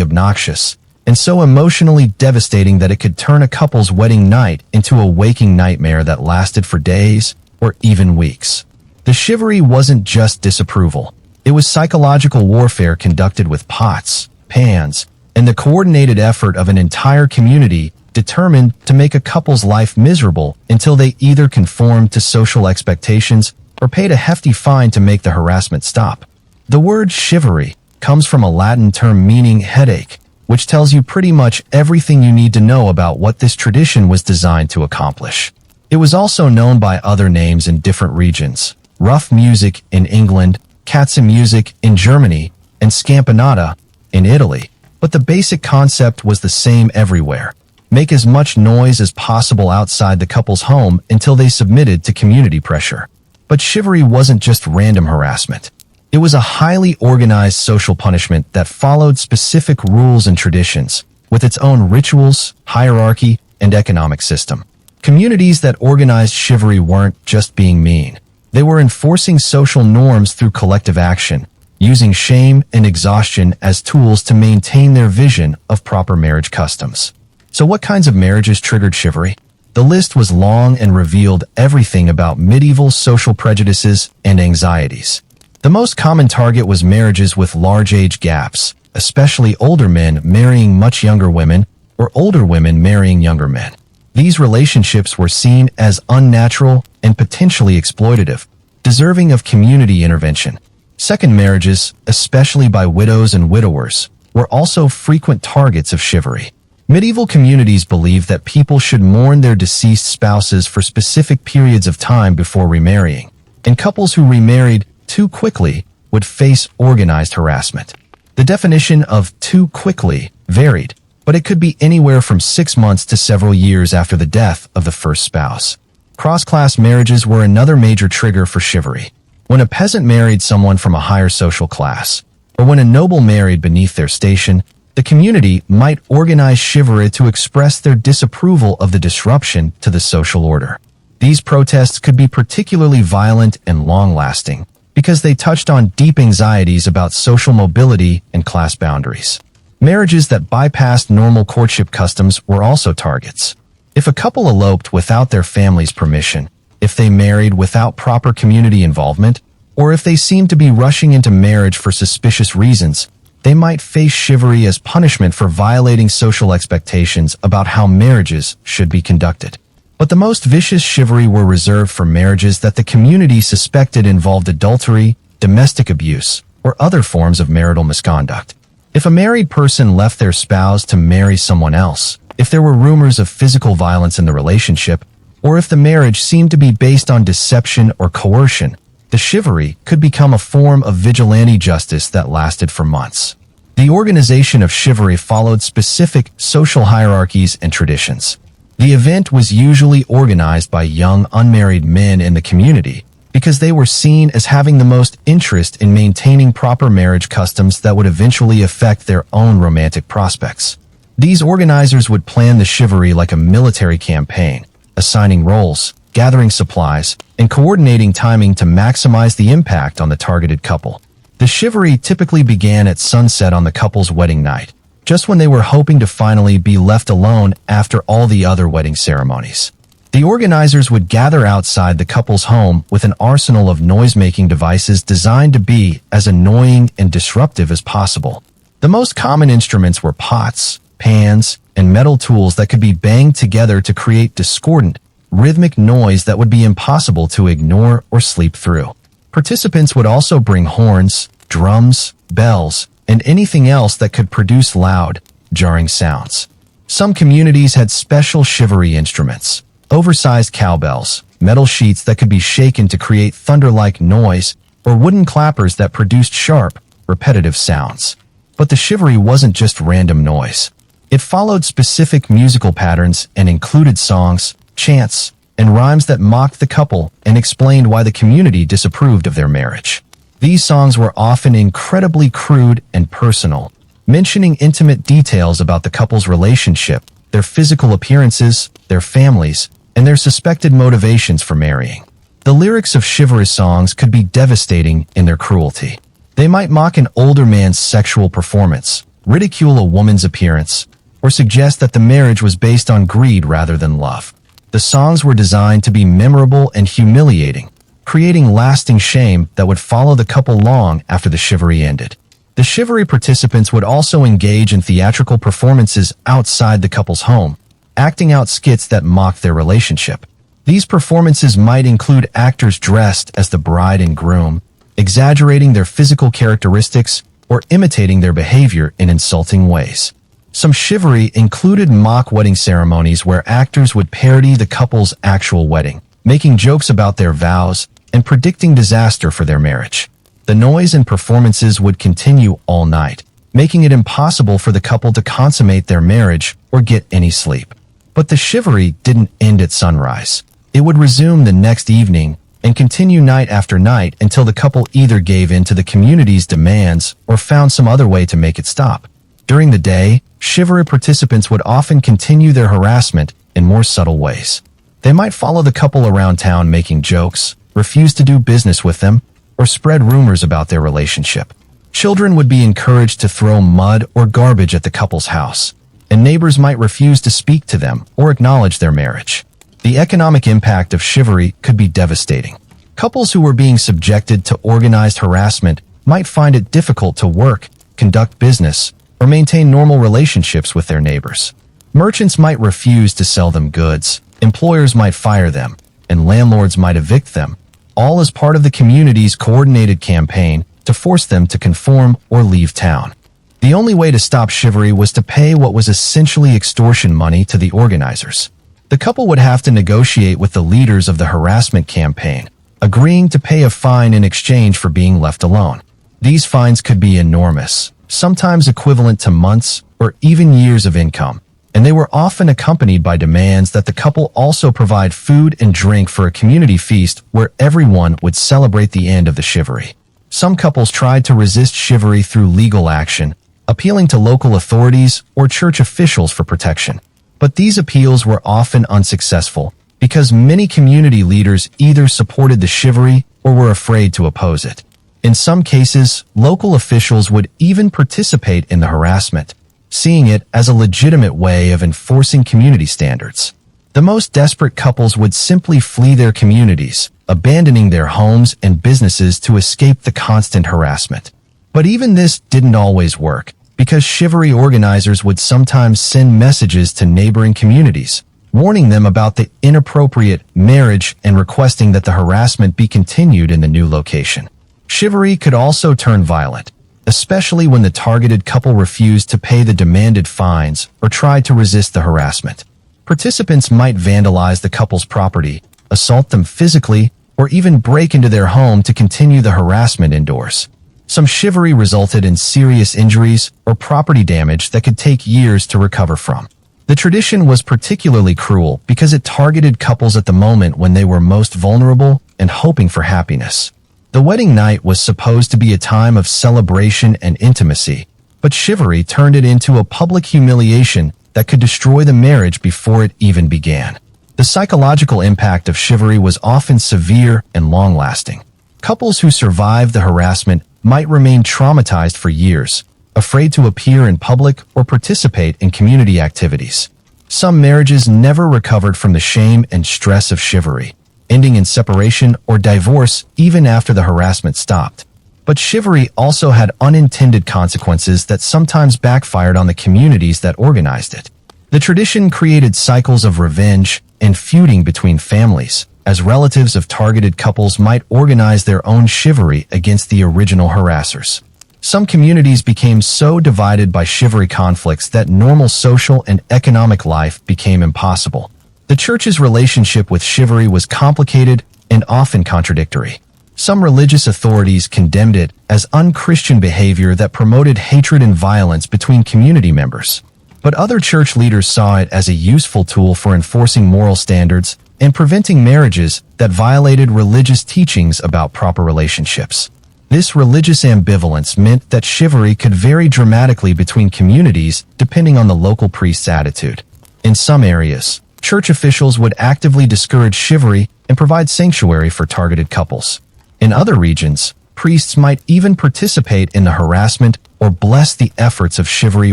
obnoxious, and so emotionally devastating that it could turn a couple's wedding night into a waking nightmare that lasted for days or even weeks. The chivalry wasn't just disapproval. It was psychological warfare conducted with pots, pans, and the coordinated effort of an entire community determined to make a couple's life miserable until they either conformed to social expectations or paid a hefty fine to make the harassment stop. The word chivalry comes from a Latin term meaning headache, which tells you pretty much everything you need to know about what this tradition was designed to accomplish. It was also known by other names in different regions: rough music in England, katze music in Germany, and scampanata in Italy. But the basic concept was the same everywhere. Make as much noise as possible outside the couple's home until they submitted to community pressure. But chivalry wasn't just random harassment. It was a highly organized social punishment that followed specific rules and traditions, with its own rituals, hierarchy, and economic system. Communities that organized chivalry weren't just being mean. They were enforcing social norms through collective action, using shame and exhaustion as tools to maintain their vision of proper marriage customs. So what kinds of marriages triggered chivalry? The list was long and revealed everything about medieval social prejudices and anxieties. The most common target was marriages with large age gaps, especially older men marrying much younger women or older women marrying younger men. These relationships were seen as unnatural and potentially exploitative, deserving of community intervention. Second marriages, especially by widows and widowers, were also frequent targets of chivalry. Medieval communities believed that people should mourn their deceased spouses for specific periods of time before remarrying, and couples who remarried too quickly would face organized harassment. The definition of too quickly varied, but it could be anywhere from 6 months to several years after the death of the first spouse. Cross-class marriages were another major trigger for chivalry. When a peasant married someone from a higher social class, or when a noble married beneath their station, the community might organize chivalry to express their disapproval of the disruption to the social order. These protests could be particularly violent and long-lasting, because they touched on deep anxieties about social mobility and class boundaries. Marriages that bypassed normal courtship customs were also targets. If a couple eloped without their family's permission, if they married without proper community involvement, or if they seemed to be rushing into marriage for suspicious reasons, they might face chivalry as punishment for violating social expectations about how marriages should be conducted. But the most vicious chivalry were reserved for marriages that the community suspected involved adultery, domestic abuse, or other forms of marital misconduct. If a married person left their spouse to marry someone else, if there were rumors of physical violence in the relationship, or if the marriage seemed to be based on deception or coercion, the chivalry could become a form of vigilante justice that lasted for months. The organization of chivalry followed specific social hierarchies and traditions. The event was usually organized by young unmarried men in the community because they were seen as having the most interest in maintaining proper marriage customs that would eventually affect their own romantic prospects. These organizers would plan the chivalry like a military campaign, assigning roles, gathering supplies, and coordinating timing to maximize the impact on the targeted couple. The chivalry typically began at sunset on the couple's wedding night, just when they were hoping to finally be left alone after all the other wedding ceremonies. The organizers would gather outside the couple's home with an arsenal of noise-making devices designed to be as annoying and disruptive as possible. The most common instruments were pots, pans, and metal tools that could be banged together to create discordant, rhythmic noise that would be impossible to ignore or sleep through. Participants would also bring horns, drums, bells, and anything else that could produce loud, jarring sounds. Some communities had special chivalry instruments, oversized cowbells, metal sheets that could be shaken to create thunder-like noise, or wooden clappers that produced sharp, repetitive sounds. But the chivalry wasn't just random noise. It followed specific musical patterns and included songs, chants, and rhymes that mocked the couple and explained why the community disapproved of their marriage. These songs were often incredibly crude and personal, mentioning intimate details about the couple's relationship, their physical appearances, their families, and their suspected motivations for marrying. The lyrics of chivalrous songs could be devastating in their cruelty. They might mock an older man's sexual performance, ridicule a woman's appearance, or suggest that the marriage was based on greed rather than love. The songs were designed to be memorable and humiliating, creating lasting shame that would follow the couple long after the chivalry ended. The chivalry participants would also engage in theatrical performances outside the couple's home, acting out skits that mocked their relationship. These performances might include actors dressed as the bride and groom, exaggerating their physical characteristics or imitating their behavior in insulting ways. Some chivalry included mock wedding ceremonies where actors would parody the couple's actual wedding, making jokes about their vows and predicting disaster for their marriage. The noise and performances would continue all night, making it impossible for the couple to consummate their marriage or get any sleep. But the chivalry didn't end at sunrise. It would resume the next evening and continue night after night until the couple either gave in to the community's demands or found some other way to make it stop. During the day, chivalry participants would often continue their harassment in more subtle ways. They might follow the couple around town making jokes, refuse to do business with them, or spread rumors about their relationship. Children would be encouraged to throw mud or garbage at the couple's house, and neighbors might refuse to speak to them or acknowledge their marriage. The economic impact of chivalry could be devastating. Couples who were being subjected to organized harassment might find it difficult to work, conduct business, or maintain normal relationships with their neighbors. Merchants might refuse to sell them goods, employers might fire them, and landlords might evict them, all as part of the community's coordinated campaign to force them to conform or leave town. The only way to stop chivalry was to pay what was essentially extortion money to the organizers. The couple would have to negotiate with the leaders of the harassment campaign, agreeing to pay a fine in exchange for being left alone. These fines could be enormous, sometimes equivalent to months or even years of income, and they were often accompanied by demands that the couple also provide food and drink for a community feast where everyone would celebrate the end of the chivalry. Some couples tried to resist chivalry through legal action, appealing to local authorities or church officials for protection. But these appeals were often unsuccessful because many community leaders either supported the chivalry or were afraid to oppose it. In some cases, local officials would even participate in the harassment, seeing it as a legitimate way of enforcing community standards. The most desperate couples would simply flee their communities, abandoning their homes and businesses to escape the constant harassment. But even this didn't always work, because chivalry organizers would sometimes send messages to neighboring communities, warning them about the inappropriate marriage and requesting that the harassment be continued in the new location. Chivalry could also turn violent, especially when the targeted couple refused to pay the demanded fines or tried to resist the harassment. Participants might vandalize the couple's property, assault them physically, or even break into their home to continue the harassment indoors. Some chivalry resulted in serious injuries or property damage that could take years to recover from. The tradition was particularly cruel because it targeted couples at the moment when they were most vulnerable and hoping for happiness. The wedding night was supposed to be a time of celebration and intimacy, but chivalry turned it into a public humiliation that could destroy the marriage before it even began. The psychological impact of chivalry was often severe and long-lasting. Couples who survived the harassment might remain traumatized for years, afraid to appear in public or participate in community activities. Some marriages never recovered from the shame and stress of chivalry, ending in separation or divorce even after the harassment stopped. But chivalry also had unintended consequences that sometimes backfired on the communities that organized it. The tradition created cycles of revenge and feuding between families, as relatives of targeted couples might organize their own chivalry against the original harassers. Some communities became so divided by chivalry conflicts that normal social and economic life became impossible. The church's relationship with chivalry was complicated and often contradictory. Some religious authorities condemned it as unchristian behavior that promoted hatred and violence between community members, But other church leaders saw it as a useful tool for enforcing moral standards and preventing marriages that violated religious teachings about proper relationships. This religious ambivalence meant that chivalry could vary dramatically between communities depending on the local priest's attitude. In some areas, church officials would actively discourage chivalry and provide sanctuary for targeted couples. In other regions, priests might even participate in the harassment or bless the efforts of chivalry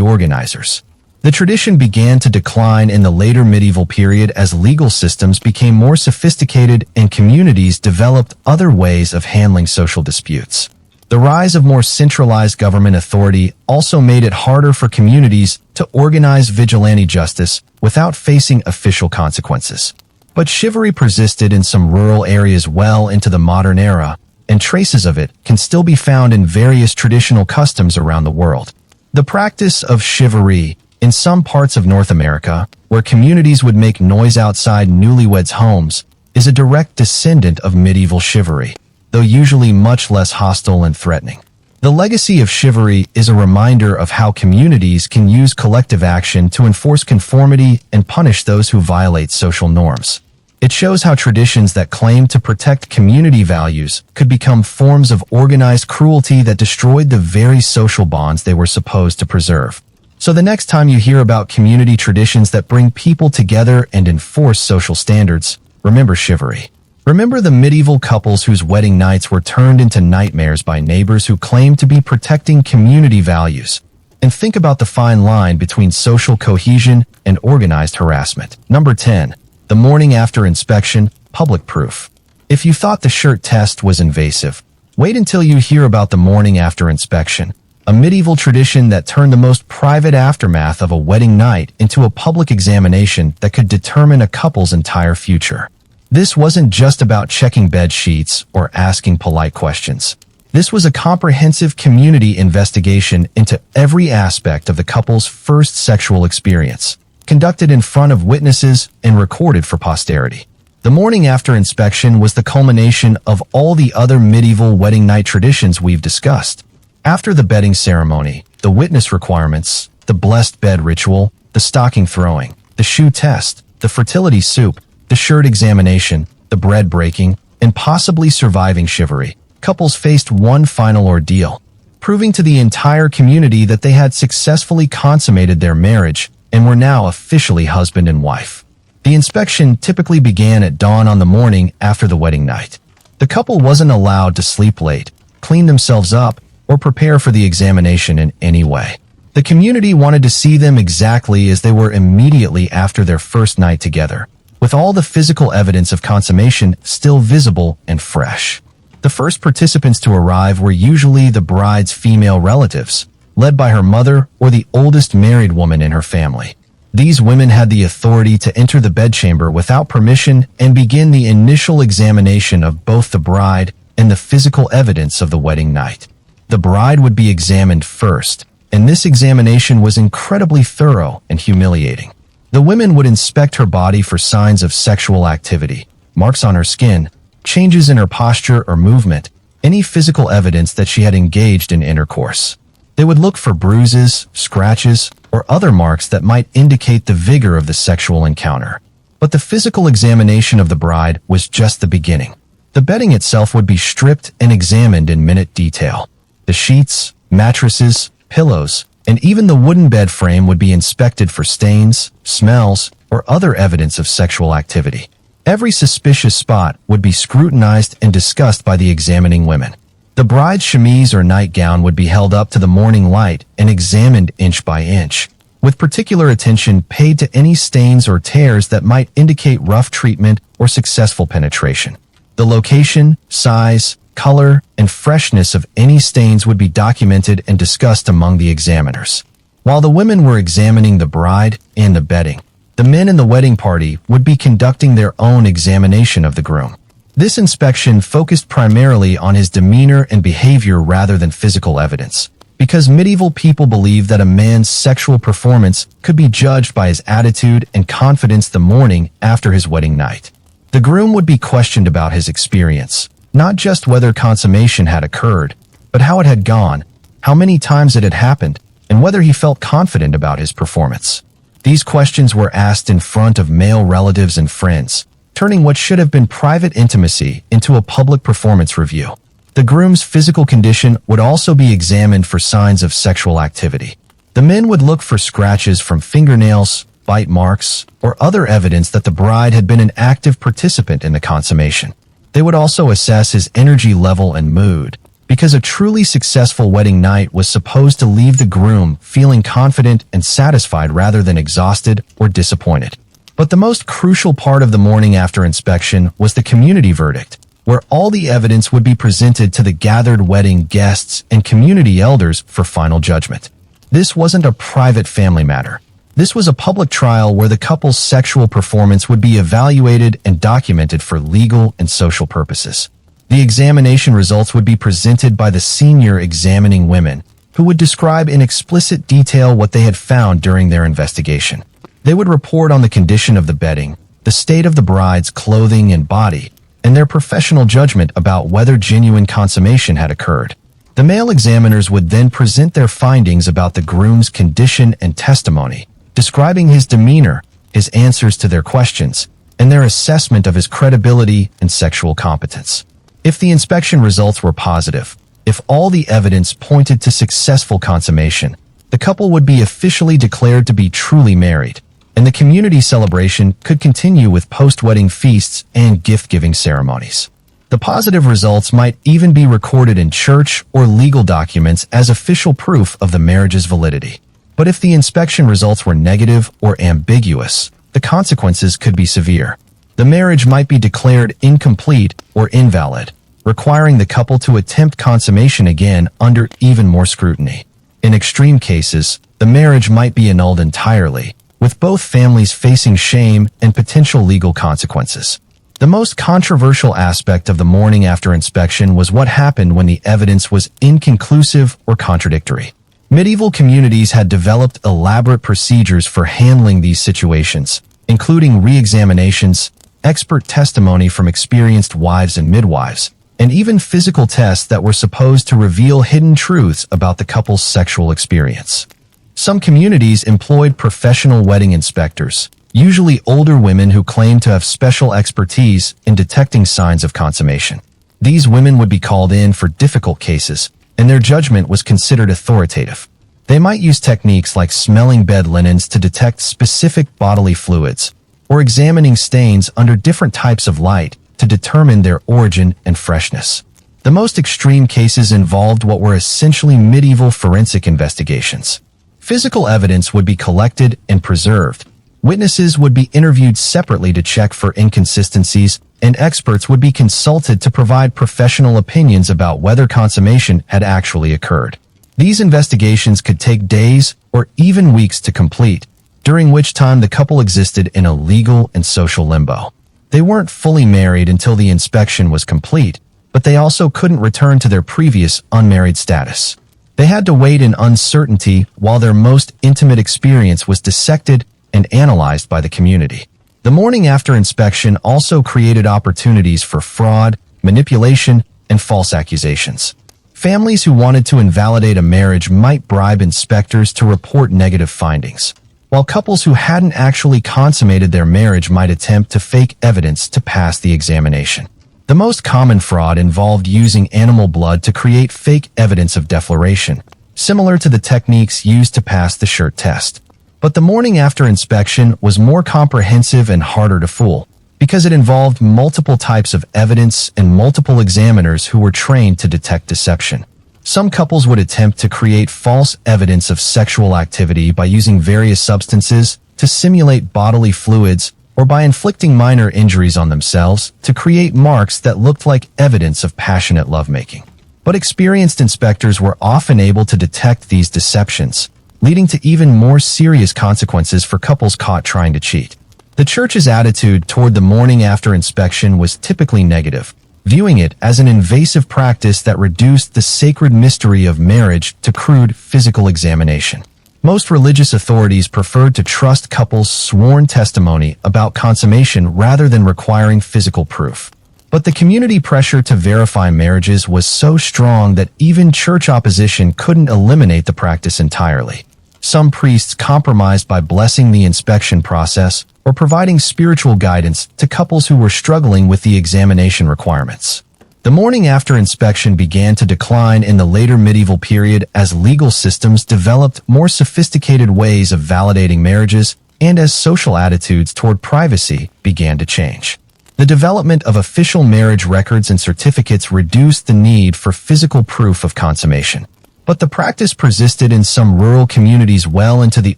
organizers. The tradition began to decline in the later medieval period as legal systems became more sophisticated and communities developed other ways of handling social disputes. The rise of more centralized government authority also made it harder for communities to organize vigilante justice without facing official consequences. But chivalry persisted in some rural areas well into the modern era, and traces of it can still be found in various traditional customs around the world. The practice of chivalry in some parts of North America, where communities would make noise outside newlyweds' homes, is a direct descendant of medieval chivalry, though usually much less hostile and threatening. The legacy of chivalry is a reminder of how communities can use collective action to enforce conformity and punish those who violate social norms. It shows how traditions that claim to protect community values could become forms of organized cruelty that destroyed the very social bonds they were supposed to preserve. So the next time you hear about community traditions that bring people together and enforce social standards, remember chivalry. Remember the medieval couples whose wedding nights were turned into nightmares by neighbors who claimed to be protecting community values. And think about the fine line between social cohesion and organized harassment. Number 10. The morning after inspection, public proof. If you thought the shirt test was invasive, wait until you hear about the morning after inspection, a medieval tradition that turned the most private aftermath of a wedding night into a public examination that could determine a couple's entire future. This wasn't just about checking bed sheets or asking polite questions. This was a comprehensive community investigation into every aspect of the couple's first sexual experience, conducted in front of witnesses and recorded for posterity. The morning after inspection was the culmination of all the other medieval wedding night traditions we've discussed. After the bedding ceremony, the witness requirements, the blessed bed ritual, the stocking throwing, the shoe test, the fertility soup, the shirt examination, the bread breaking, and possibly surviving chivalry, couples faced one final ordeal, proving to the entire community that they had successfully consummated their marriage and were now officially husband and wife. The inspection typically began at dawn on the morning after the wedding night. The couple wasn't allowed to sleep late, clean themselves up, or prepare for the examination in any way. The community wanted to see them exactly as they were immediately after their first night together, with all the physical evidence of consummation still visible and fresh. The first participants to arrive were usually the bride's female relatives, led by her mother or the oldest married woman in her family. These women had the authority to enter the bedchamber without permission and begin the initial examination of both the bride and the physical evidence of the wedding night. The bride would be examined first, and this examination was incredibly thorough and humiliating. The women would inspect her body for signs of sexual activity, marks on her skin, changes in her posture or movement, any physical evidence that she had engaged in intercourse. They would look for bruises, scratches, or other marks that might indicate the vigor of the sexual encounter. But the physical examination of the bride was just the beginning. The bedding itself would be stripped and examined in minute detail. The sheets, mattresses, pillows, and even the wooden bed frame would be inspected for stains, smells, or other evidence of sexual activity. Every suspicious spot would be scrutinized and discussed by the examining women. The bride's chemise or nightgown would be held up to the morning light and examined inch by inch, with particular attention paid to any stains or tears that might indicate rough treatment or successful penetration. The location, size, color, and freshness of any stains would be documented and discussed among the examiners. While the women were examining the bride and the bedding, the men in the wedding party would be conducting their own examination of the groom. This inspection focused primarily on his demeanor and behavior rather than physical evidence, because medieval people believed that a man's sexual performance could be judged by his attitude and confidence the morning after his wedding night. The groom would be questioned about his experience, not just whether consummation had occurred, but how it had gone, how many times it had happened, and whether he felt confident about his performance. These questions were asked in front of male relatives and friends, turning what should have been private intimacy into a public performance review. The groom's physical condition would also be examined for signs of sexual activity. The men would look for scratches from fingernails, bite marks, or other evidence that the bride had been an active participant in the consummation. They would also assess his energy level and mood, because a truly successful wedding night was supposed to leave the groom feeling confident and satisfied rather than exhausted or disappointed. But the most crucial part of the morning after inspection was the community verdict, where all the evidence would be presented to the gathered wedding guests and community elders for final judgment. This wasn't a private family matter. This was a public trial where the couple's sexual performance would be evaluated and documented for legal and social purposes. The examination results would be presented by the senior examining women, who would describe in explicit detail what they had found during their investigation. They would report on the condition of the bedding, the state of the bride's clothing and body, and their professional judgment about whether genuine consummation had occurred. The male examiners would then present their findings about the groom's condition and testimony, describing his demeanor, his answers to their questions, and their assessment of his credibility and sexual competence. If the inspection results were positive, if all the evidence pointed to successful consummation, the couple would be officially declared to be truly married, and the community celebration could continue with post-wedding feasts and gift-giving ceremonies. The positive results might even be recorded in church or legal documents as official proof of the marriage's validity. But if the inspection results were negative or ambiguous, the consequences could be severe. The marriage might be declared incomplete or invalid, requiring the couple to attempt consummation again under even more scrutiny. In extreme cases, the marriage might be annulled entirely, with both families facing shame and potential legal consequences. The most controversial aspect of the morning after inspection was what happened when the evidence was inconclusive or contradictory. Medieval communities had developed elaborate procedures for handling these situations, including re-examinations, expert testimony from experienced wives and midwives, and even physical tests that were supposed to reveal hidden truths about the couple's sexual experience. Some communities employed professional wedding inspectors, usually older women who claimed to have special expertise in detecting signs of consummation. These women would be called in for difficult cases, and their judgment was considered authoritative. They might use techniques like smelling bed linens to detect specific bodily fluids, or examining stains under different types of light to determine their origin and freshness. The most extreme cases involved what were essentially medieval forensic investigations. Physical evidence would be collected and preserved. Witnesses would be interviewed separately to check for inconsistencies, and experts would be consulted to provide professional opinions about whether consummation had actually occurred. These investigations could take days or even weeks to complete, during which time the couple existed in a legal and social limbo. They weren't fully married until the inspection was complete, but they also couldn't return to their previous unmarried status. They had to wait in uncertainty while their most intimate experience was dissected and analyzed by the community. The morning after inspection also created opportunities for fraud, manipulation, and false accusations. Families who wanted to invalidate a marriage might bribe inspectors to report negative findings, while couples who hadn't actually consummated their marriage might attempt to fake evidence to pass the examination. The most common fraud involved using animal blood to create fake evidence of defloration, similar to the techniques used to pass the shirt test. But the morning after inspection was more comprehensive and harder to fool, because it involved multiple types of evidence and multiple examiners who were trained to detect deception. Some couples would attempt to create false evidence of sexual activity by using various substances to simulate bodily fluids, or by inflicting minor injuries on themselves to create marks that looked like evidence of passionate lovemaking. But experienced inspectors were often able to detect these deceptions, leading to even more serious consequences for couples caught trying to cheat. The church's attitude toward the morning after inspection was typically negative, viewing it as an invasive practice that reduced the sacred mystery of marriage to crude physical examination. Most religious authorities preferred to trust couples' sworn testimony about consummation rather than requiring physical proof. But the community pressure to verify marriages was so strong that even church opposition couldn't eliminate the practice entirely. Some priests compromised by blessing the inspection process or providing spiritual guidance to couples who were struggling with the examination requirements. The morning after inspection began to decline in the later medieval period as legal systems developed more sophisticated ways of validating marriages and as social attitudes toward privacy began to change. The development of official marriage records and certificates reduced the need for physical proof of consummation. But the practice persisted in some rural communities well into the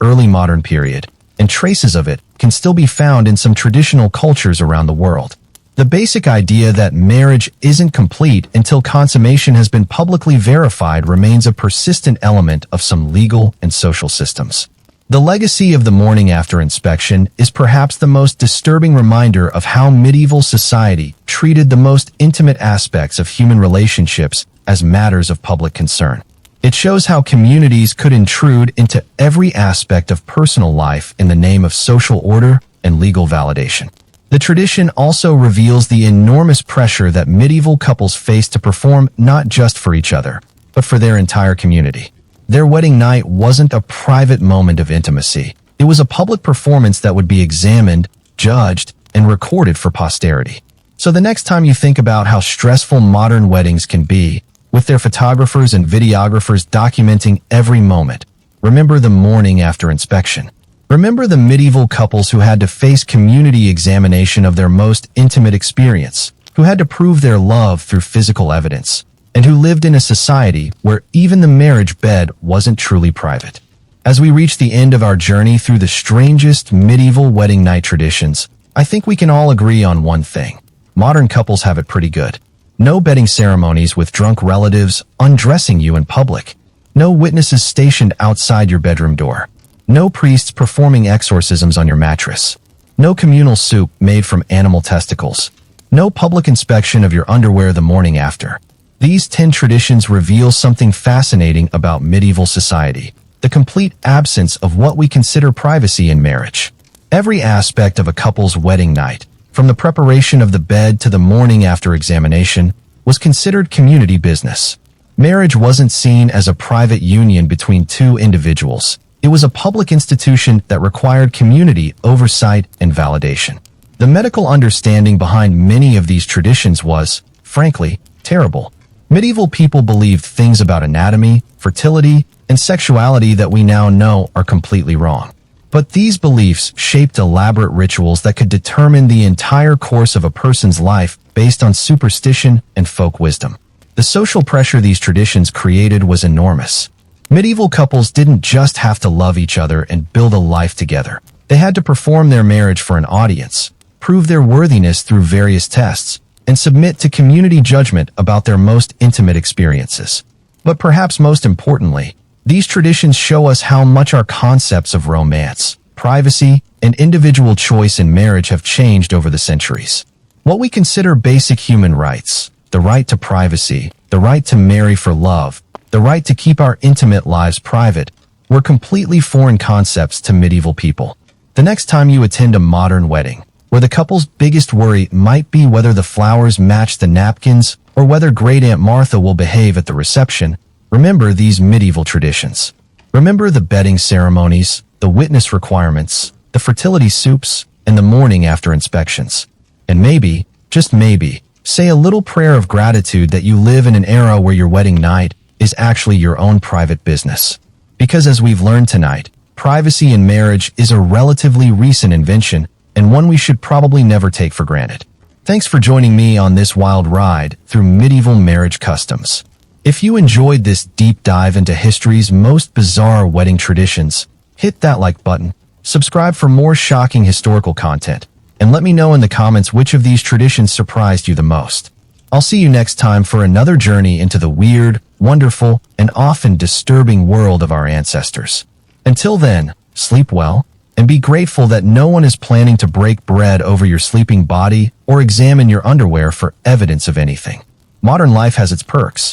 early modern period, and traces of it can still be found in some traditional cultures around the world. The basic idea that marriage isn't complete until consummation has been publicly verified remains a persistent element of some legal and social systems. The legacy of the morning after inspection is perhaps the most disturbing reminder of how medieval society treated the most intimate aspects of human relationships as matters of public concern. It shows how communities could intrude into every aspect of personal life in the name of social order and legal validation. The tradition also reveals the enormous pressure that medieval couples faced to perform not just for each other, but for their entire community. Their wedding night wasn't a private moment of intimacy. It was a public performance that would be examined, judged, and recorded for posterity. So the next time you think about how stressful modern weddings can be, with their photographers and videographers documenting every moment, remember the morning after inspection. Remember the medieval couples who had to face community examination of their most intimate experience, who had to prove their love through physical evidence, and who lived in a society where even the marriage bed wasn't truly private. As we reach the end of our journey through the strangest medieval wedding night traditions, I think we can all agree on one thing. Modern couples have it pretty good. No bedding ceremonies with drunk relatives undressing you in public. No witnesses stationed outside your bedroom door. No priests performing exorcisms on your mattress. No communal soup made from animal testicles. No public inspection of your underwear the morning after. These 10 traditions reveal something fascinating about medieval society: the complete absence of what we consider privacy in marriage. Every aspect of a couple's wedding night, from the preparation of the bed to the morning after examination, was considered community business. Marriage wasn't seen as a private union between two individuals. It was a public institution that required community oversight and validation. The medical understanding behind many of these traditions was, frankly, terrible. Medieval people believed things about anatomy, fertility, and sexuality that we now know are completely wrong. But these beliefs shaped elaborate rituals that could determine the entire course of a person's life based on superstition and folk wisdom. The social pressure these traditions created was enormous. Medieval couples didn't just have to love each other and build a life together. They had to perform their marriage for an audience, prove their worthiness through various tests, and submit to community judgment about their most intimate experiences. But perhaps most importantly, these traditions show us how much our concepts of romance, privacy, and individual choice in marriage have changed over the centuries. What we consider basic human rights, the right to privacy, the right to marry for love, the right to keep our intimate lives private, were completely foreign concepts to medieval people. The next time you attend a modern wedding, where the couple's biggest worry might be whether the flowers match the napkins or whether Great Aunt Martha will behave at the reception, remember these medieval traditions. Remember the bedding ceremonies, the witness requirements, the fertility soups, and the morning after inspections. And maybe, just maybe, say a little prayer of gratitude that you live in an era where your wedding night is actually your own private business. Because as we've learned tonight, privacy in marriage is a relatively recent invention and one we should probably never take for granted. Thanks for joining me on this wild ride through medieval marriage customs. If you enjoyed this deep dive into history's most bizarre wedding traditions, hit that like button, subscribe for more shocking historical content, and let me know in the comments which of these traditions surprised you the most. I'll see you next time for another journey into the weird, wonderful, and often disturbing world of our ancestors. Until then, sleep well, and be grateful that no one is planning to break bread over your sleeping body or examine your underwear for evidence of anything. Modern life has its perks,